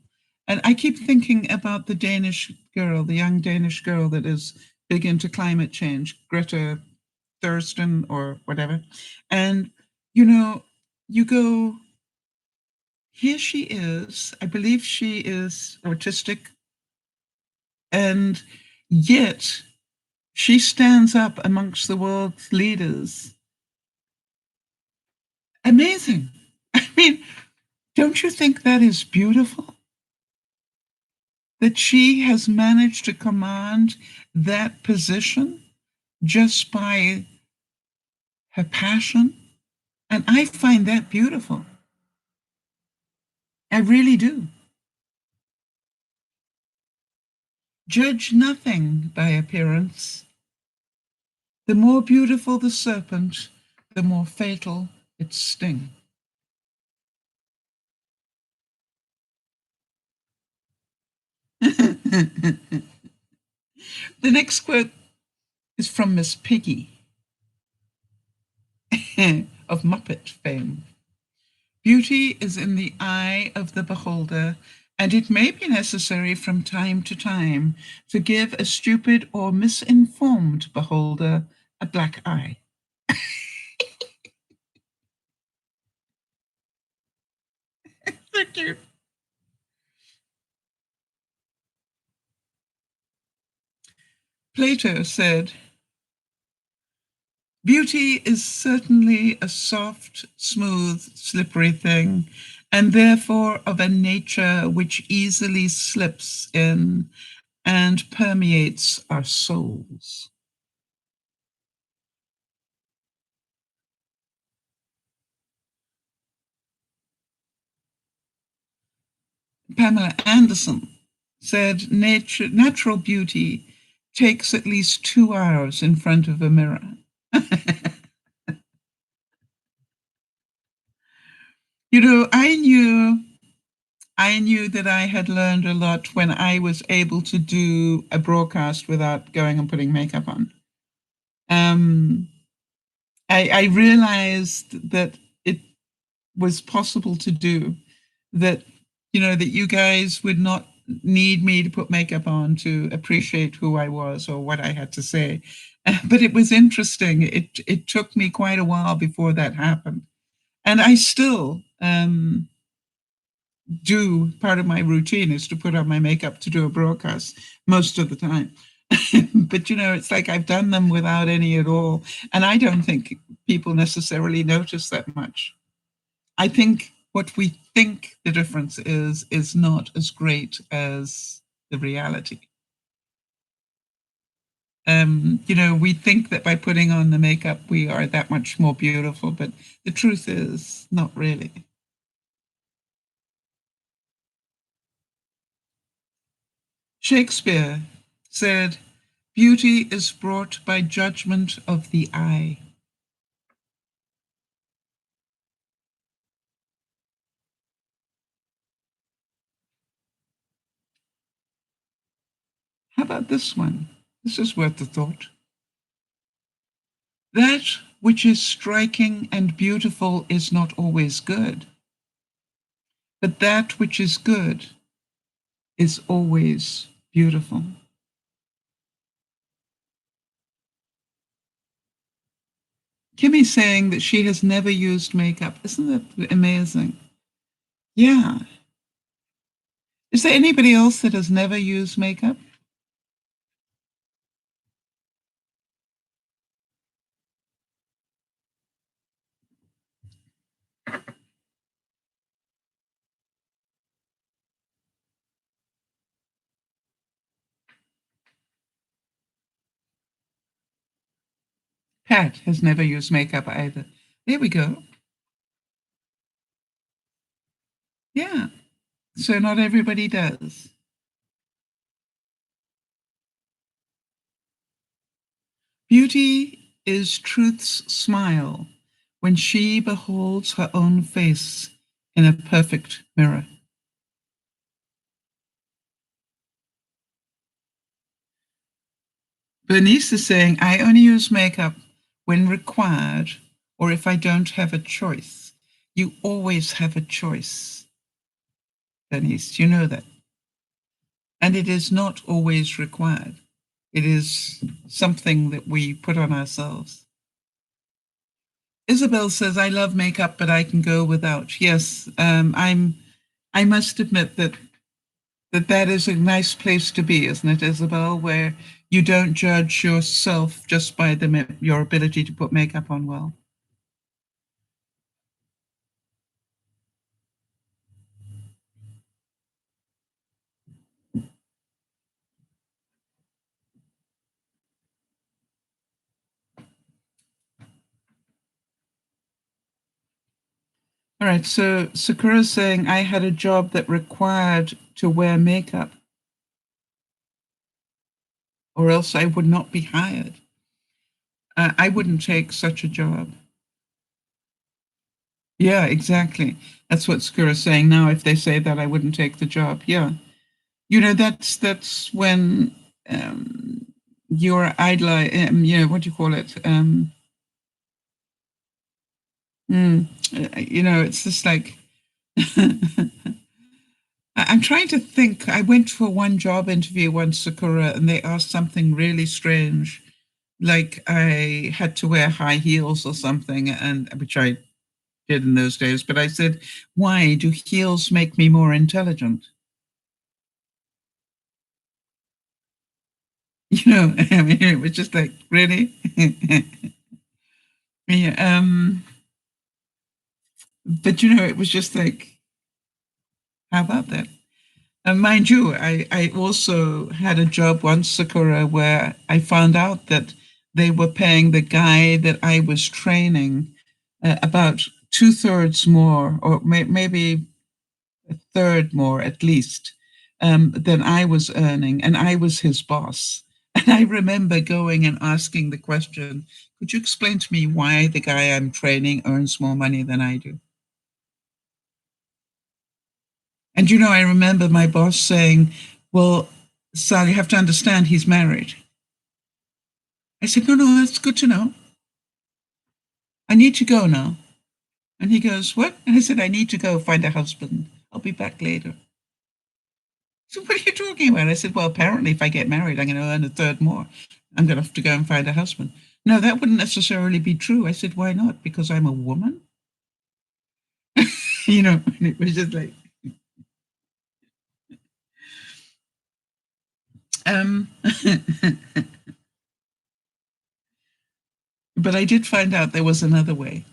And I keep thinking about the Danish girl, the young Danish girl that is big into climate change, Greta Thurston or whatever. And, you know, you go, here she is. I believe she is autistic. And yet she stands up amongst the world's leaders. Amazing. I mean, don't you think that is beautiful? That she has managed to command that position just by her passion. And I find that beautiful. I really do. Judge nothing by appearance. The more beautiful the serpent, the more fatal its sting. The next quote is from Miss Piggy of Muppet fame. Beauty is in the eye of the beholder, and it may be necessary from time to time to give a stupid or misinformed beholder a black eye. So cute. Plato said, beauty is certainly a soft, smooth, slippery thing, and therefore of a nature which easily slips in and permeates our souls. Pamela Anderson said, natural beauty takes at least 2 hours in front of a mirror. You know, I knew that I had learned a lot when I was able to do a broadcast without going and putting makeup on. Um, I realized that it was possible to do, that, you know, that you guys would not need me to put makeup on to appreciate who I was or what I had to say. But it was interesting. It took me quite a while before that happened. And I still do, part of my routine is to put on my makeup to do a broadcast most of the time. But, you know, it's like I've done them without any at all. And I don't think people necessarily notice that much. I think what we think the difference is not as great as the reality. You know, we think that by putting on the makeup, we are that much more beautiful, but the truth is not really. Shakespeare said, beauty is brought by judgment of the eye. How about this one? This is worth the thought. That which is striking and beautiful is not always good, but that which is good is always beautiful. Kimmy's saying that she has never used makeup. Isn't that amazing? Yeah. Is there anybody else that has never used makeup? Pat has never used makeup either. There we go. Yeah. So not everybody does. Beauty is truth's smile when she beholds her own face in a perfect mirror. Bernice is saying, I only use makeup when required or if I don't have a choice. You always have a choice, Denise. You know that. And it is not always required. It is something that we put on ourselves. Isabel says, I love makeup, but I can go without. Yes, I must admit that is a nice place to be, isn't it, Isabel, where you don't judge yourself just by your ability to put makeup on well. All right, so Sakura's saying, I had a job that required to wear makeup, or else I would not be hired. I wouldn't take such a job. Yeah, exactly. That's what Sakura's saying now. If they say that, I wouldn't take the job. Yeah. You know, that's when your idol, you know, what do you call it? You know, it's just like, I'm trying to think. I went for one job interview once, Sakura, and they asked something really strange. Like I had to wear high heels or something, and which I did in those days. But I said, why do heels make me more intelligent? You know, I mean, it was just like, really? Yeah, but you know, it was just like, how about that? And mind you, I also had a job once, Sakura, where I found out that they were paying the guy that I was training about 2/3 more, or maybe a third more at least, than I was earning, and I was his boss. And I remember going and asking the question, could you explain to me why the guy I'm training earns more money than I do? And you know, I remember my boss saying, well, Sal, you have to understand he's married. I said, no, that's good to know. I need to go now. And he goes, what? And I said, I need to go find a husband. I'll be back later. So what are you talking about? I said, well, apparently if I get married, I'm going to earn a third more. I'm going to have to go and find a husband. No, that wouldn't necessarily be true. I said, why not? Because I'm a woman? You know, and it was just like, um, but I did find out there was another way.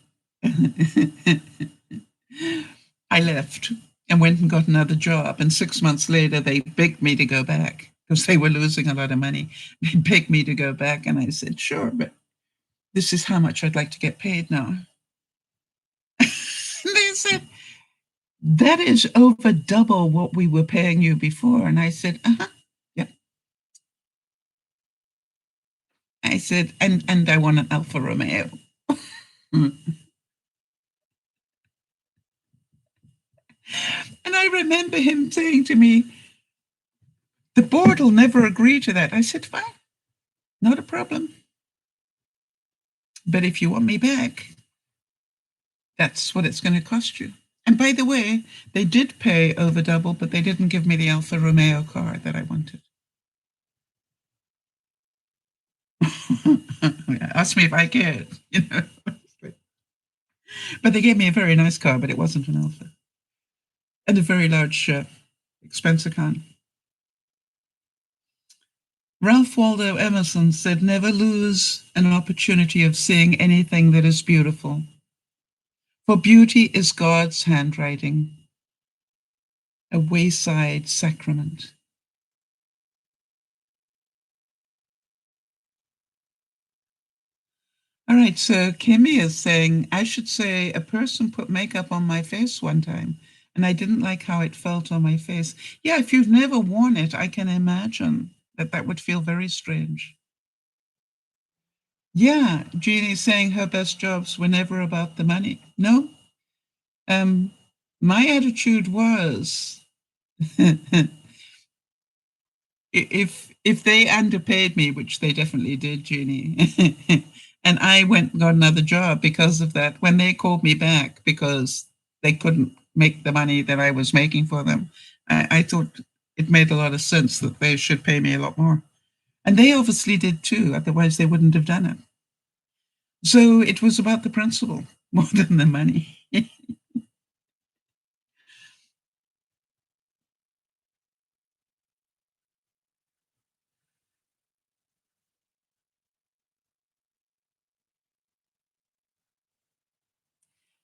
I left and went and got another job. And 6 months later, they begged me to go back because they were losing a lot of money. They begged me to go back. And I said, sure, but this is how much I'd like to get paid now. And they said, that is over double what we were paying you before. And I said, uh-huh, yeah. I said, and I want an Alfa Romeo. And I remember him saying to me, the board will never agree to that. I said, fine, not a problem. But if you want me back, that's what it's going to cost you. And by the way, they did pay over double, but they didn't give me the Alfa Romeo car that I wanted. Ask me if I cared, you know. But they gave me a very nice car, but it wasn't an Alfa. And a very large expense account. Ralph Waldo Emerson said, never lose an opportunity of seeing anything that is beautiful. For beauty is God's handwriting, a wayside sacrament. All right, so Kimmy is saying, I should say a person put makeup on my face one time, and I didn't like how it felt on my face. Yeah, if you've never worn it, I can imagine that would feel very strange. Yeah, Jeannie's saying her best jobs were never about the money. No, my attitude was, if they underpaid me, which they definitely did, Jeannie, And I went and got another job because of that. When they called me back because they couldn't make the money that I was making for them, I thought it made a lot of sense that they should pay me a lot more. And they obviously did too, otherwise they wouldn't have done it. So it was about the principle more than the money.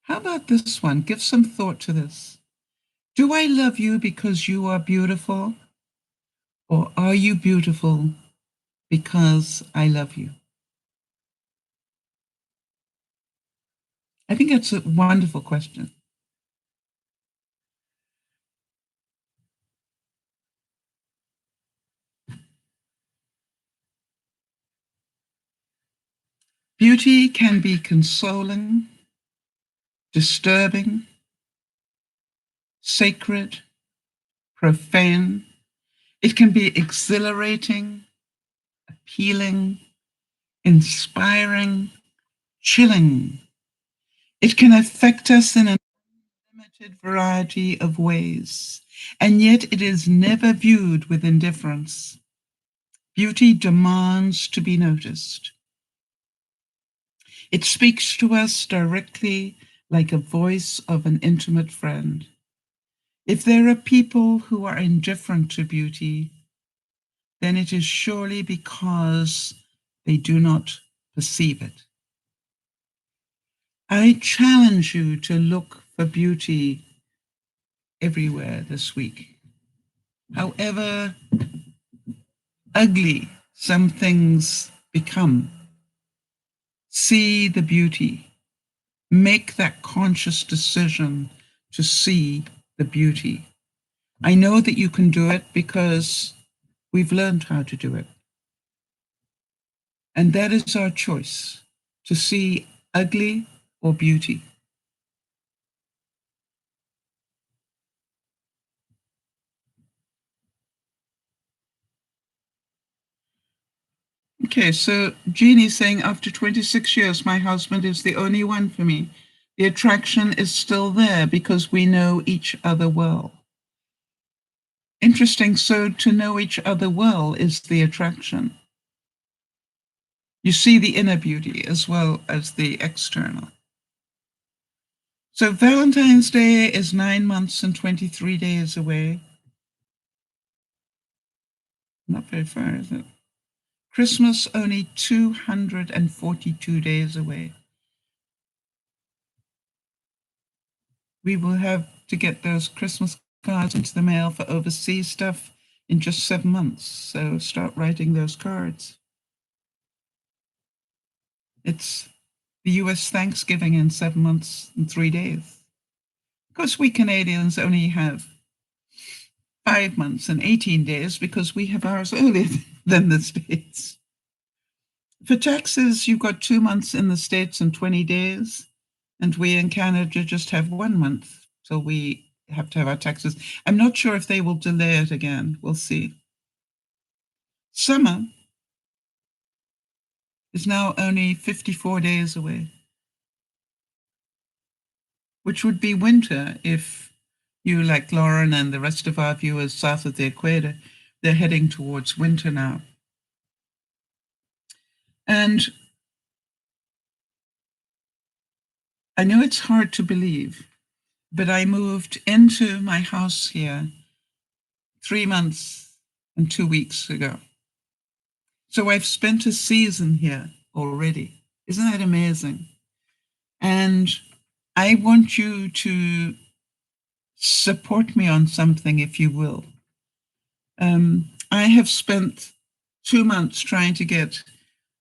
How about this one? Give some thought to this. Do I love you because you are beautiful? Or are you beautiful because I love you? I think that's a wonderful question. Beauty can be consoling, disturbing, sacred, profane. It can be exhilarating, appealing, inspiring, chilling. It can affect us in a limited variety of ways, and yet it is never viewed with indifference. Beauty demands to be noticed. It speaks to us directly like a voice of an intimate friend. If there are people who are indifferent to beauty, then it is surely because they do not perceive it. I challenge you to look for beauty everywhere this week. However ugly some things become, see the beauty. Make that conscious decision to see the beauty. I know that you can do it because we've learned how to do it. And that is our choice, to see ugly or beauty. Okay, so Jeannie's saying, after 26 years, my husband is the only one for me. The attraction is still there because we know each other well. Interesting. So to know each other well is the attraction. You see the inner beauty as well as the external. So Valentine's Day is 9 months and 23 days away. Not very far, is it? Christmas only 242 days away. We will have to get those Christmas cards into the mail for overseas stuff in just 7 months. So start writing those cards. It's the US Thanksgiving in 7 months and 3 days. Of course, we Canadians only have 5 months and 18 days because we have ours earlier than the States. For taxes, you've got 2 months in the States and 20 days. And we in Canada just have 1 month till we have to have our taxes. I'm not sure if they will delay it again. We'll see. Summer is now only 54 days away, which would be winter if you, like Lauren and the rest of our viewers south of the equator, they're heading towards winter now. And I know it's hard to believe, but I moved into my house here 3 months and 2 weeks ago. So I've spent a season here already. Isn't that amazing? And I want you to support me on something, if you will. I have spent 2 months trying to get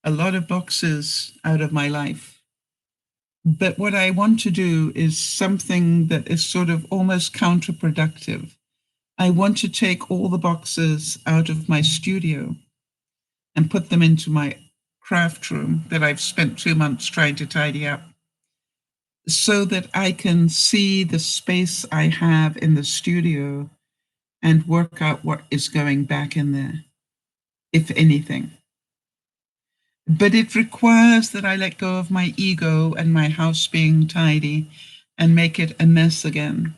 a lot of boxes out of my life. But what I want to do is something that is sort of almost counterproductive. I want to take all the boxes out of my studio and put them into my craft room that I've spent 2 months trying to tidy up, so that I can see the space I have in the studio and work out what is going back in there, if anything. But it requires that I let go of my ego and my house being tidy and make it a mess again.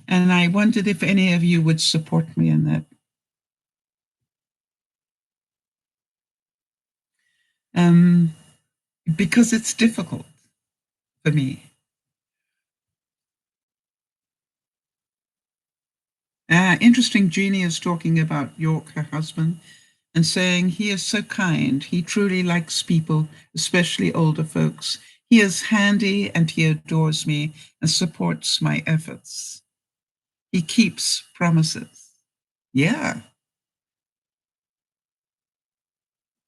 And I wondered if any of you would support me in that. Because it's difficult for me. Interesting, Jeannie is talking about York, her husband, and saying he is so kind. He truly likes people, especially older folks. He is handy and he adores me and supports my efforts. He keeps promises. Yeah.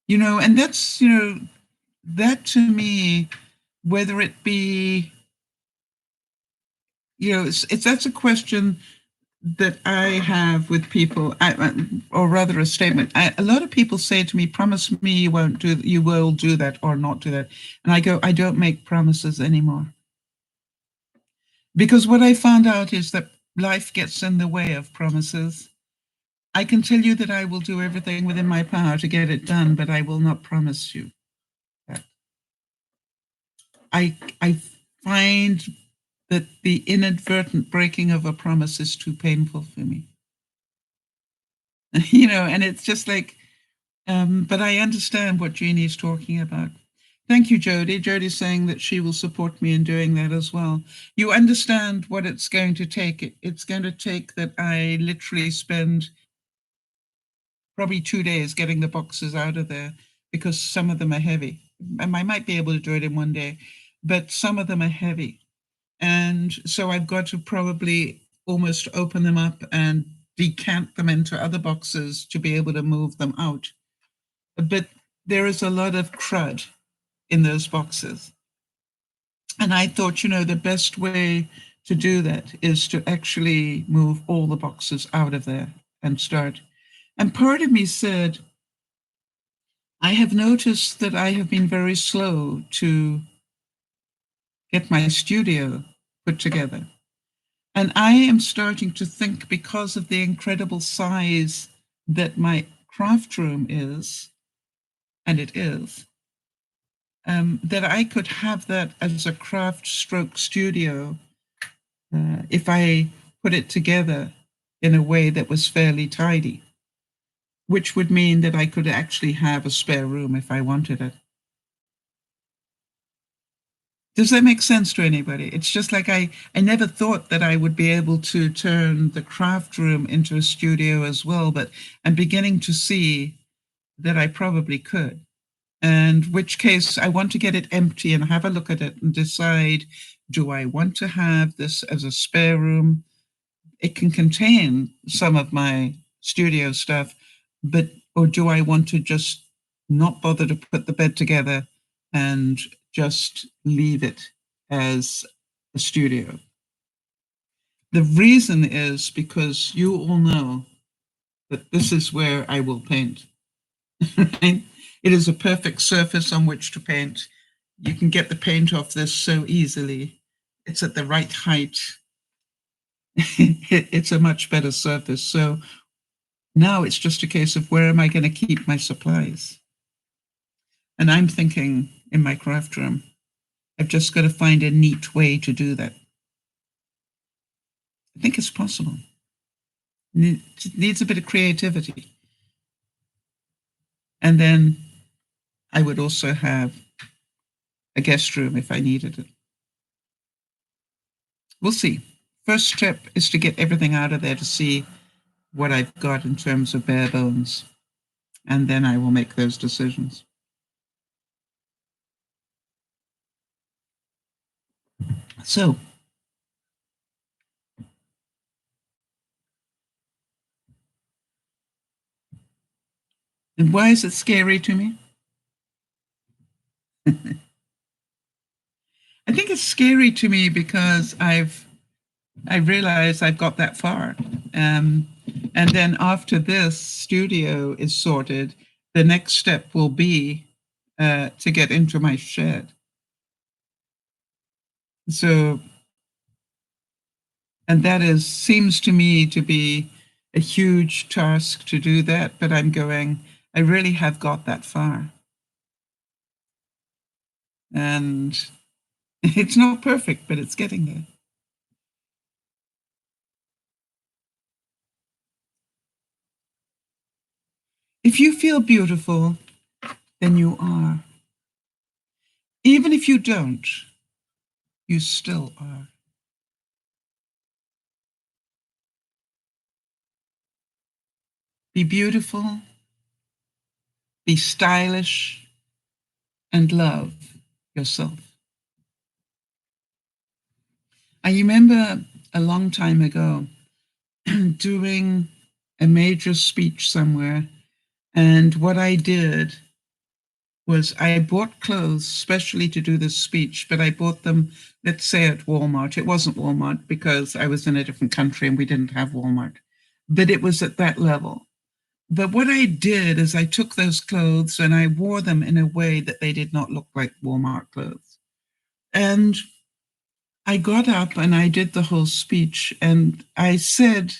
And that's, that to me, whether it be, that's a question that I have with people, or rather a statement. A lot of people say to me, promise me you will do that or not do that. And I go, I don't make promises anymore. Because what I found out is that life gets in the way of promises. I can tell you that I will do everything within my power to get it done, but I will not promise you that. I find that the inadvertent breaking of a promise is too painful for me. And it's just like, but I understand what Jeannie's talking about. Thank you, Jody. Jody's saying that she will support me in doing that as well. You understand what it's going to take. It's going to take that I literally spend probably 2 days getting the boxes out of there because some of them are heavy. I might be able to do it in 1 day, but some of them are heavy. And so I've got to probably almost open them up and decant them into other boxes to be able to move them out. But there is a lot of crud in those boxes. And I thought, the best way to do that is to actually move all the boxes out of there and start. And part of me said, I have noticed that I have been very slow to get my studio put together. And I am starting to think, because of the incredible size that my craft room is, and it is, that I could have that as a craft stroke studio if I put it together in a way that was fairly tidy, which would mean that I could actually have a spare room if I wanted it. Does that make sense to anybody? It's just like I never thought that I would be able to turn the craft room into a studio as well, but I'm beginning to see that I probably could. And which case I want to get it empty and have a look at it and decide, do I want to have this as a spare room? It can contain some of my studio stuff, or do I want to just not bother to put the bed together and just leave it as a studio? The reason is because you all know that this is where I will paint. Right? It is a perfect surface on which to paint. You can get the paint off this so easily. It's at the right height. It's a much better surface. So now it's just a case of, where am I going to keep my supplies? And I'm thinking, in my craft room, I've just got to find a neat way to do that. I think it's possible. It needs a bit of creativity. And then I would also have a guest room if I needed it. We'll see. First step is to get everything out of there to see what I've got in terms of bare bones. And then I will make those decisions. So, and why is it scary to me? I think it's scary to me because I realize I've got that far. And then after this studio is sorted, the next step will be to get into my shed. So, and that seems to me to be a huge task to do that, but I'm going, I really have got that far. And it's not perfect, but it's getting there. If you feel beautiful, then you are. Even if you don't, you still are. Be beautiful, be stylish, and love yourself. I remember a long time ago doing a major speech somewhere, and what I did was I bought clothes specially to do this speech, but I bought them, let's say, at Walmart. It wasn't Walmart because I was in a different country and we didn't have Walmart, but it was at that level. But what I did is I took those clothes and I wore them in a way that they did not look like Walmart clothes. And I got up and I did the whole speech and I said,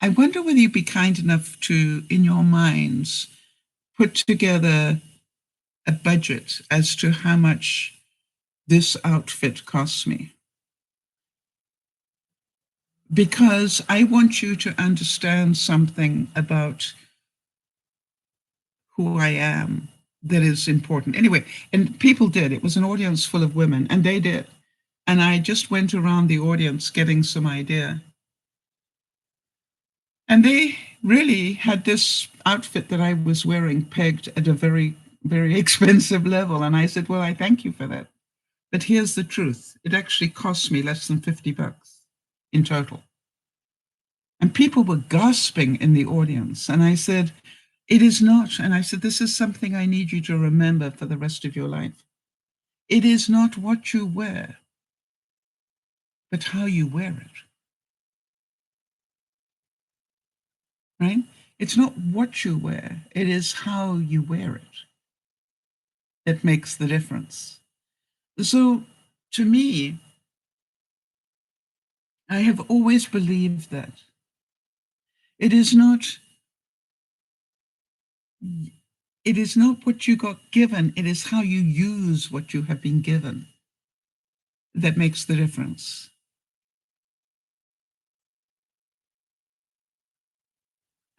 I wonder whether you'd be kind enough to, in your minds, put together a budget as to how much this outfit costs me. Because I want you to understand something about who I am that is important. Anyway, and people did. It was an audience full of women, and they did. And I just went around the audience getting some idea. And they really had this outfit that I was wearing pegged at a very, very expensive level. And I said, well, I thank you for that. But here's the truth. It actually cost me less than $50 in total. And people were gasping in the audience. And I said, it is not. And I said, this is something I need you to remember for the rest of your life. It is not what you wear, but how you wear it. Right? It's not what you wear, it is how you wear it that makes the difference. So to me, I have always believed that it is not what you got given, it is how you use what you have been given that makes the difference.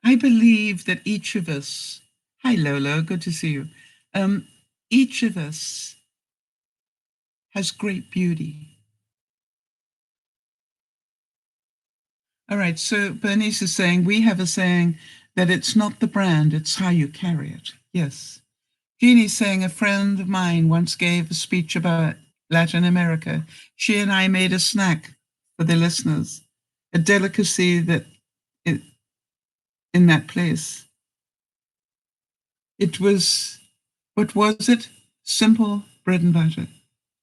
I believe that each of us, hi Lolo, good to see you. Each of us has great beauty. All right, so Bernice is saying, we have a saying that it's not the brand, it's how you carry it. Yes. Jeannie's saying, a friend of mine once gave a speech about Latin America. She and I made a snack for the listeners, a delicacy that in that place. It was, what was it? Simple bread and butter.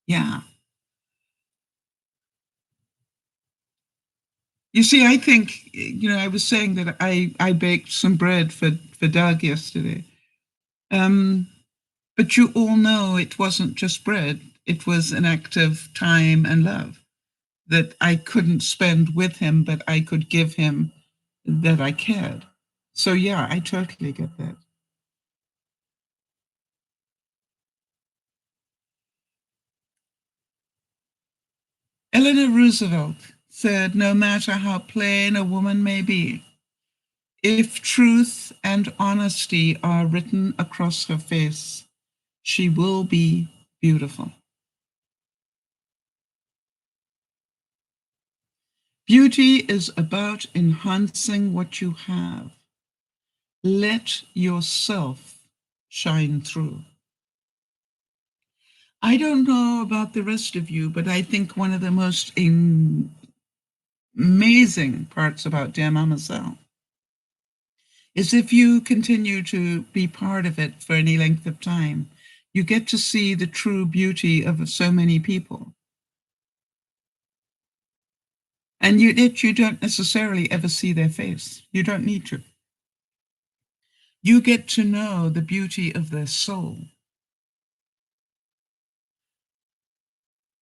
Yeah. You see, I think, I was saying that I baked some bread for Doug yesterday. But you all know it wasn't just bread. It was an act of time and love that I couldn't spend with him, but I could give him that I cared. So yeah, I totally get that. Eleanor Roosevelt said, no matter how plain a woman may be, if truth and honesty are written across her face, she will be beautiful. Beauty is about enhancing what you have. Let yourself shine through. I don't know about the rest of you, but I think one of the most amazing parts about DearMamaSal is if you continue to be part of it for any length of time, you get to see the true beauty of so many people. And you don't necessarily ever see their face. You don't need to. You get to know the beauty of their soul.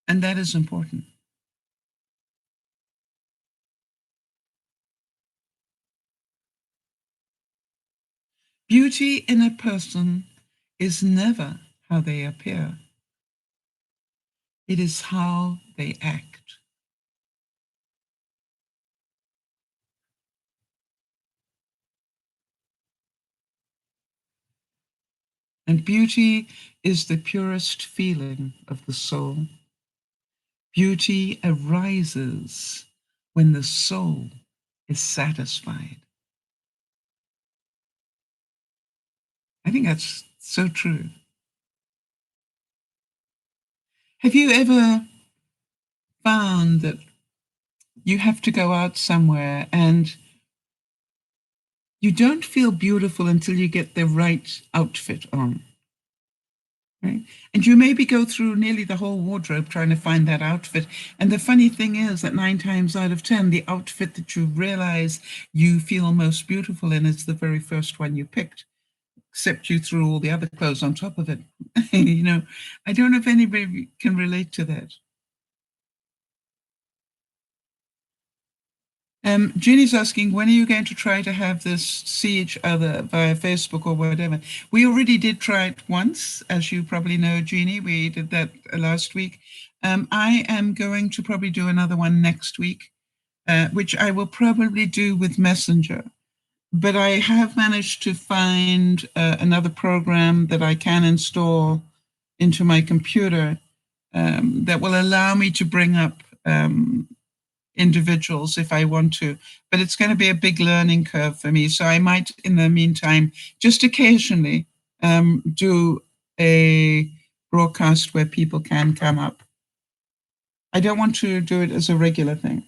And that is important. Beauty in a person is never how they appear. It is how they act. And beauty is the purest feeling of the soul. Beauty arises when the soul is satisfied. I think that's so true. Have you ever found that you have to go out somewhere and you don't feel beautiful until you get the right outfit on? Right? And you maybe go through nearly the whole wardrobe trying to find that outfit. And the funny thing is that 9 times out of 10, the outfit that you realize you feel most beautiful in is the very first one you picked, except you threw all the other clothes on top of it. You know, I don't know if anybody can relate to that. Jeannie's asking, when are you going to try to have this see each other via Facebook or whatever? We already did try it once, as you probably know, Jeannie. We did that last week. I am going to probably do another one next week, which I will probably do with Messenger. But I have managed to find another program that I can install into my computer that will allow me to bring up individuals if I want to, but it's going to be a big learning curve for me. So I might, in the meantime, just occasionally do a broadcast where people can come up. I don't want to do it as a regular thing.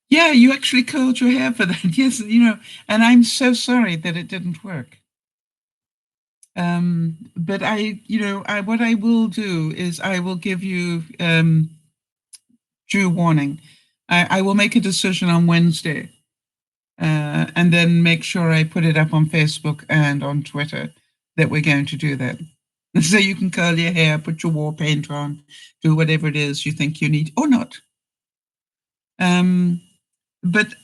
Yeah, you actually curled your hair for that. Yes, you know, and I'm so sorry that it didn't work. But what I will do is I will give you due warning. I will make a decision on Wednesday, and then make sure I put it up on Facebook and on Twitter that we're going to do that. So you can curl your hair, put your war paint on, do whatever it is you think you need or not. But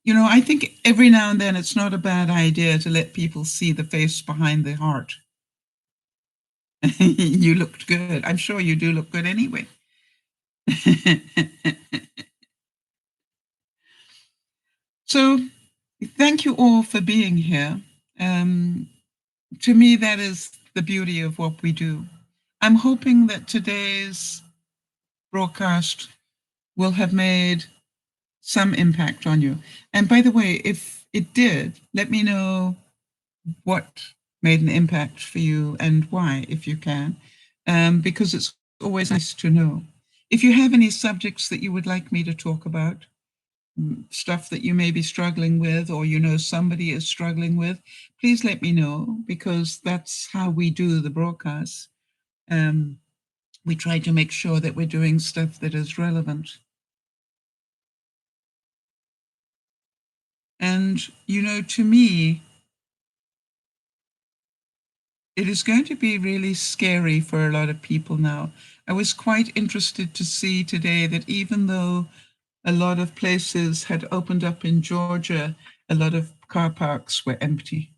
I think every now and then it's not a bad idea to let people see the face behind the heart. You looked good. I'm sure you do look good anyway. So thank you all for being here. To me, that is the beauty of what we do. I'm hoping that today's broadcast will have made some impact on you. And by the way, if it did, let me know what made an impact for you and why, if you can, because it's always nice to know. If you have any subjects that you would like me to talk about, stuff that you may be struggling with, or somebody is struggling with, please let me know, because that's how we do the broadcasts. We try to make sure that we're doing stuff that is relevant. And, to me, it is going to be really scary for a lot of people now. I was quite interested to see today that even though a lot of places had opened up in Georgia, a lot of car parks were empty.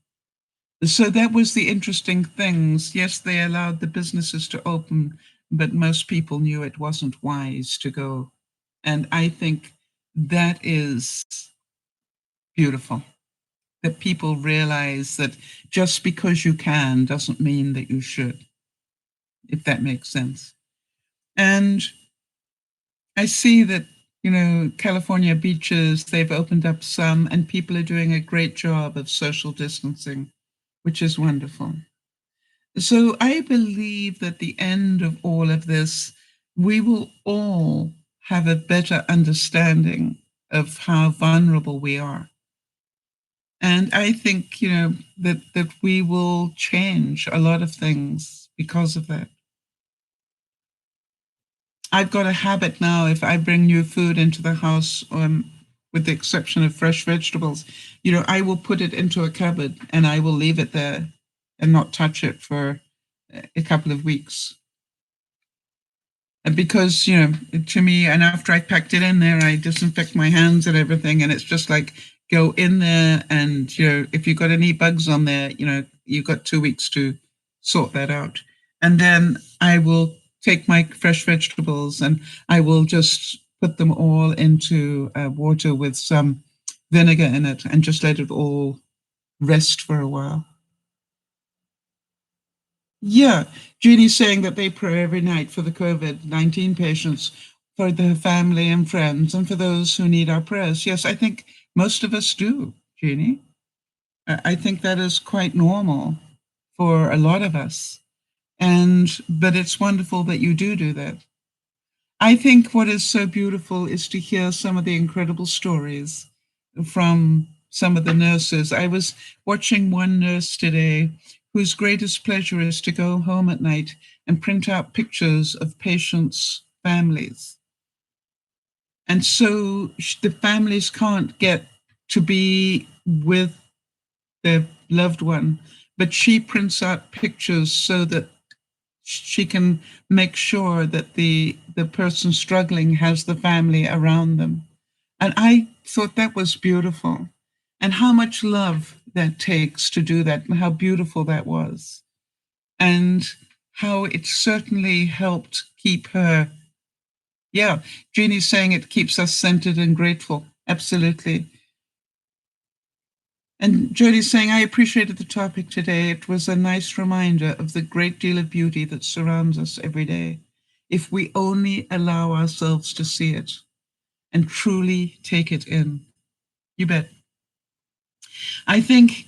So that was the interesting things. Yes, they allowed the businesses to open, but most people knew it wasn't wise to go. And I think that is beautiful, that people realize that just because you can doesn't mean that you should, if that makes sense. And I see that, California beaches, they've opened up some, and people are doing a great job of social distancing, which is wonderful. So I believe that the end of all of this, we will all have a better understanding of how vulnerable we are. And I think, that we will change a lot of things because of that. I've got a habit now, if I bring new food into the house, with the exception of fresh vegetables, I will put it into a cupboard and I will leave it there and not touch it for a couple of weeks. And because, to me, and after I packed it in there, I disinfect my hands and everything, and it's just like go in there and, if you've got any bugs on there, you've got 2 weeks to sort that out. And then I will take my fresh vegetables and I will just put them all into water with some vinegar in it and just let it all rest for a while. Yeah, Jeannie's saying that they pray every night for the COVID-19 patients, for their family and friends, and for those who need our prayers. Yes, I think most of us do, Jeannie. I think that is quite normal for a lot of us. But it's wonderful that you do that. I think what is so beautiful is to hear some of the incredible stories from some of the nurses. I was watching one nurse today whose greatest pleasure is to go home at night and print out pictures of patients' families. And so the families can't get to be with their loved one, but she prints out pictures so that she can make sure that the person struggling has the family around them. And I thought that was beautiful, and how much love that takes to do that, and how beautiful that was, and how it certainly helped keep her. Yeah, Jeannie's saying it keeps us centered and grateful. Absolutely. And Jody's saying, I appreciated the topic today. It was a nice reminder of the great deal of beauty that surrounds us every day, if we only allow ourselves to see it and truly take it in. You bet. I think,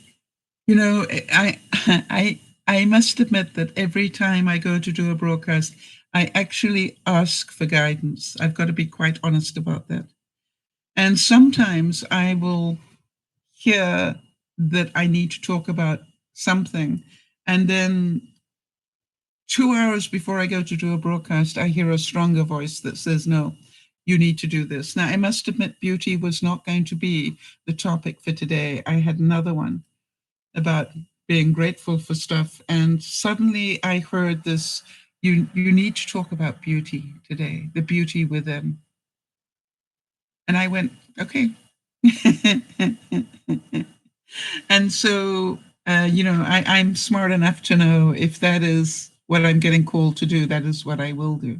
I must admit that every time I go to do a broadcast, I actually ask for guidance. I've got to be quite honest about that. And sometimes I will hear that I need to talk about something, and then 2 hours before I go to do a broadcast, I hear a stronger voice that says, no, you need to do this. Now, I must admit, beauty was not going to be the topic for today. I had another one about being grateful for stuff, and suddenly I heard this, you need to talk about beauty today, the beauty within. And I went, okay. And so, I'm smart enough to know if that is what I'm getting called to do, that is what I will do.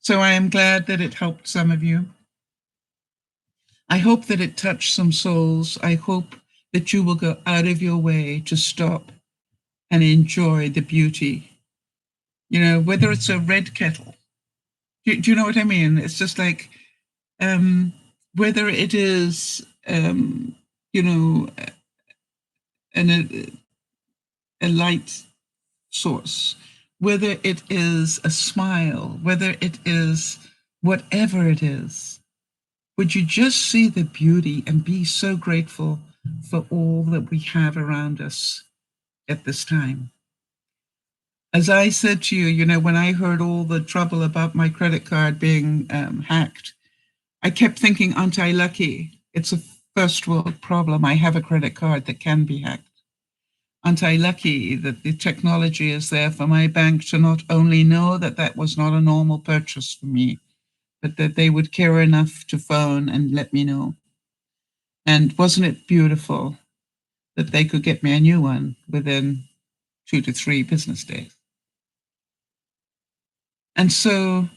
So I am glad that it helped some of you. I hope that it touched some souls. I hope that you will go out of your way to stop and enjoy the beauty. Whether it's a red kettle, do you know what I mean? It's just like, whether it is, a light source, whether it is a smile, whether it is whatever it is, would you just see the beauty and be so grateful for all that we have around us at this time? As I said to you, when I heard all the trouble about my credit card being hacked, I kept thinking, aren't I lucky? It's a first world problem. I have a credit card that can be hacked. Aren't I lucky that the technology is there for my bank to not only know that that was not a normal purchase for me, but that they would care enough to phone and let me know? And wasn't it beautiful that they could get me a new one within 2 to 3 business days? And so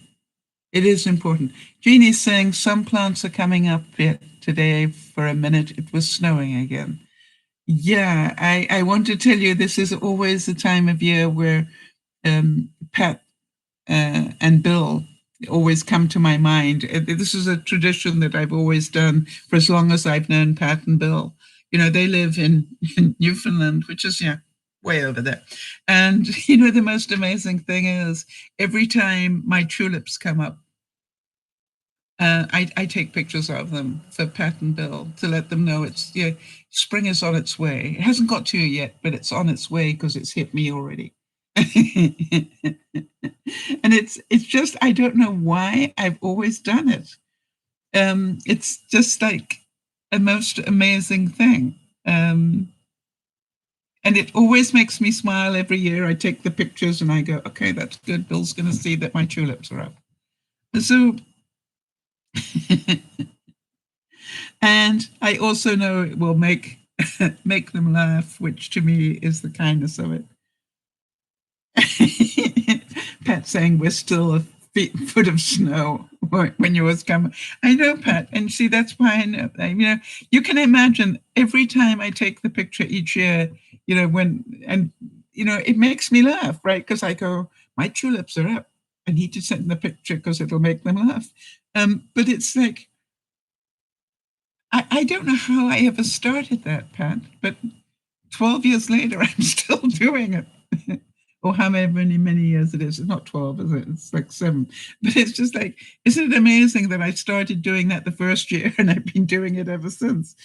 it is important. Jeannie's saying some plants are coming up yet today for a minute. It was snowing again. Yeah, I want to tell you, this is always the time of year where Pat and Bill always come to my mind. This is a tradition that I've always done for as long as I've known Pat and Bill. They live in Newfoundland, which is, way over there. And, the most amazing thing is every time my tulips come up, I take pictures of them for Pat and Bill to let them know spring is on its way. It hasn't got to you yet, but it's on its way because it's hit me already. And it's just, I don't know why I've always done it. It's just like a most amazing thing. And it always makes me smile every year. I take the pictures and I go, okay, that's good. Bill's going to see that my tulips are up. So And I also know it will make make them laugh, which to me is the kindness of it. Pat saying we're still a foot of snow when yours come. I know, Pat, and see that's why I know. You can imagine every time I take the picture each year. It makes me laugh, right? Because I go, my tulips are up. I need to send the picture because it'll make them laugh. But it's like I don't know how I ever started that, Pat, but 12 years later, I'm still doing it. Or however many years it is. It's not 12, is it? It's like 7. But it's just like, isn't it amazing that I started doing that the first year and I've been doing it ever since?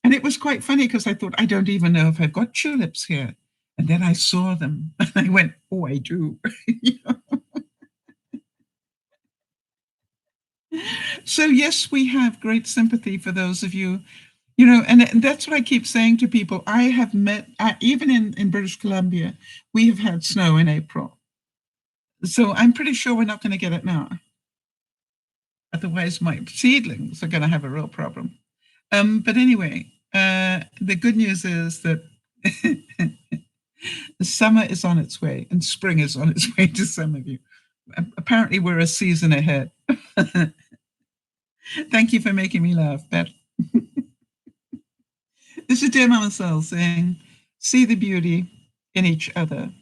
And it was quite funny because I thought, I don't even know if I've got tulips here. And then I saw them and I went, oh, I do. So, yes, we have great sympathy for those of you. And that's what I keep saying to people. I have met, even in British Columbia, we have had snow in April. So I'm pretty sure we're not going to get it now. Otherwise, my seedlings are going to have a real problem. But anyway, the good news is that the summer is on its way and spring is on its way to some of you. Apparently, we're a season ahead. Thank you for making me laugh, Beth. This is DearMamaSal saying, see the beauty in each other.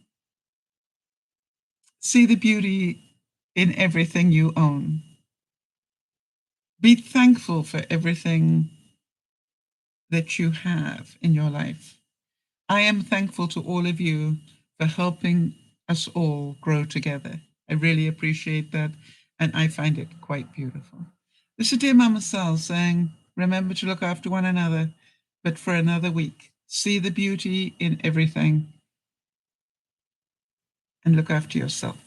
See the beauty in everything you own. Be thankful for everything that you have in your life. I am thankful to all of you for helping us all grow together. I really appreciate that, and I find it quite beautiful. This is DearMamaSal saying, remember to look after one another, but for another week, see the beauty in everything and look after yourself.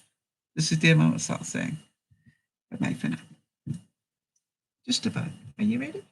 This is DearMamaSal saying, good night for now. Just about. Are you ready?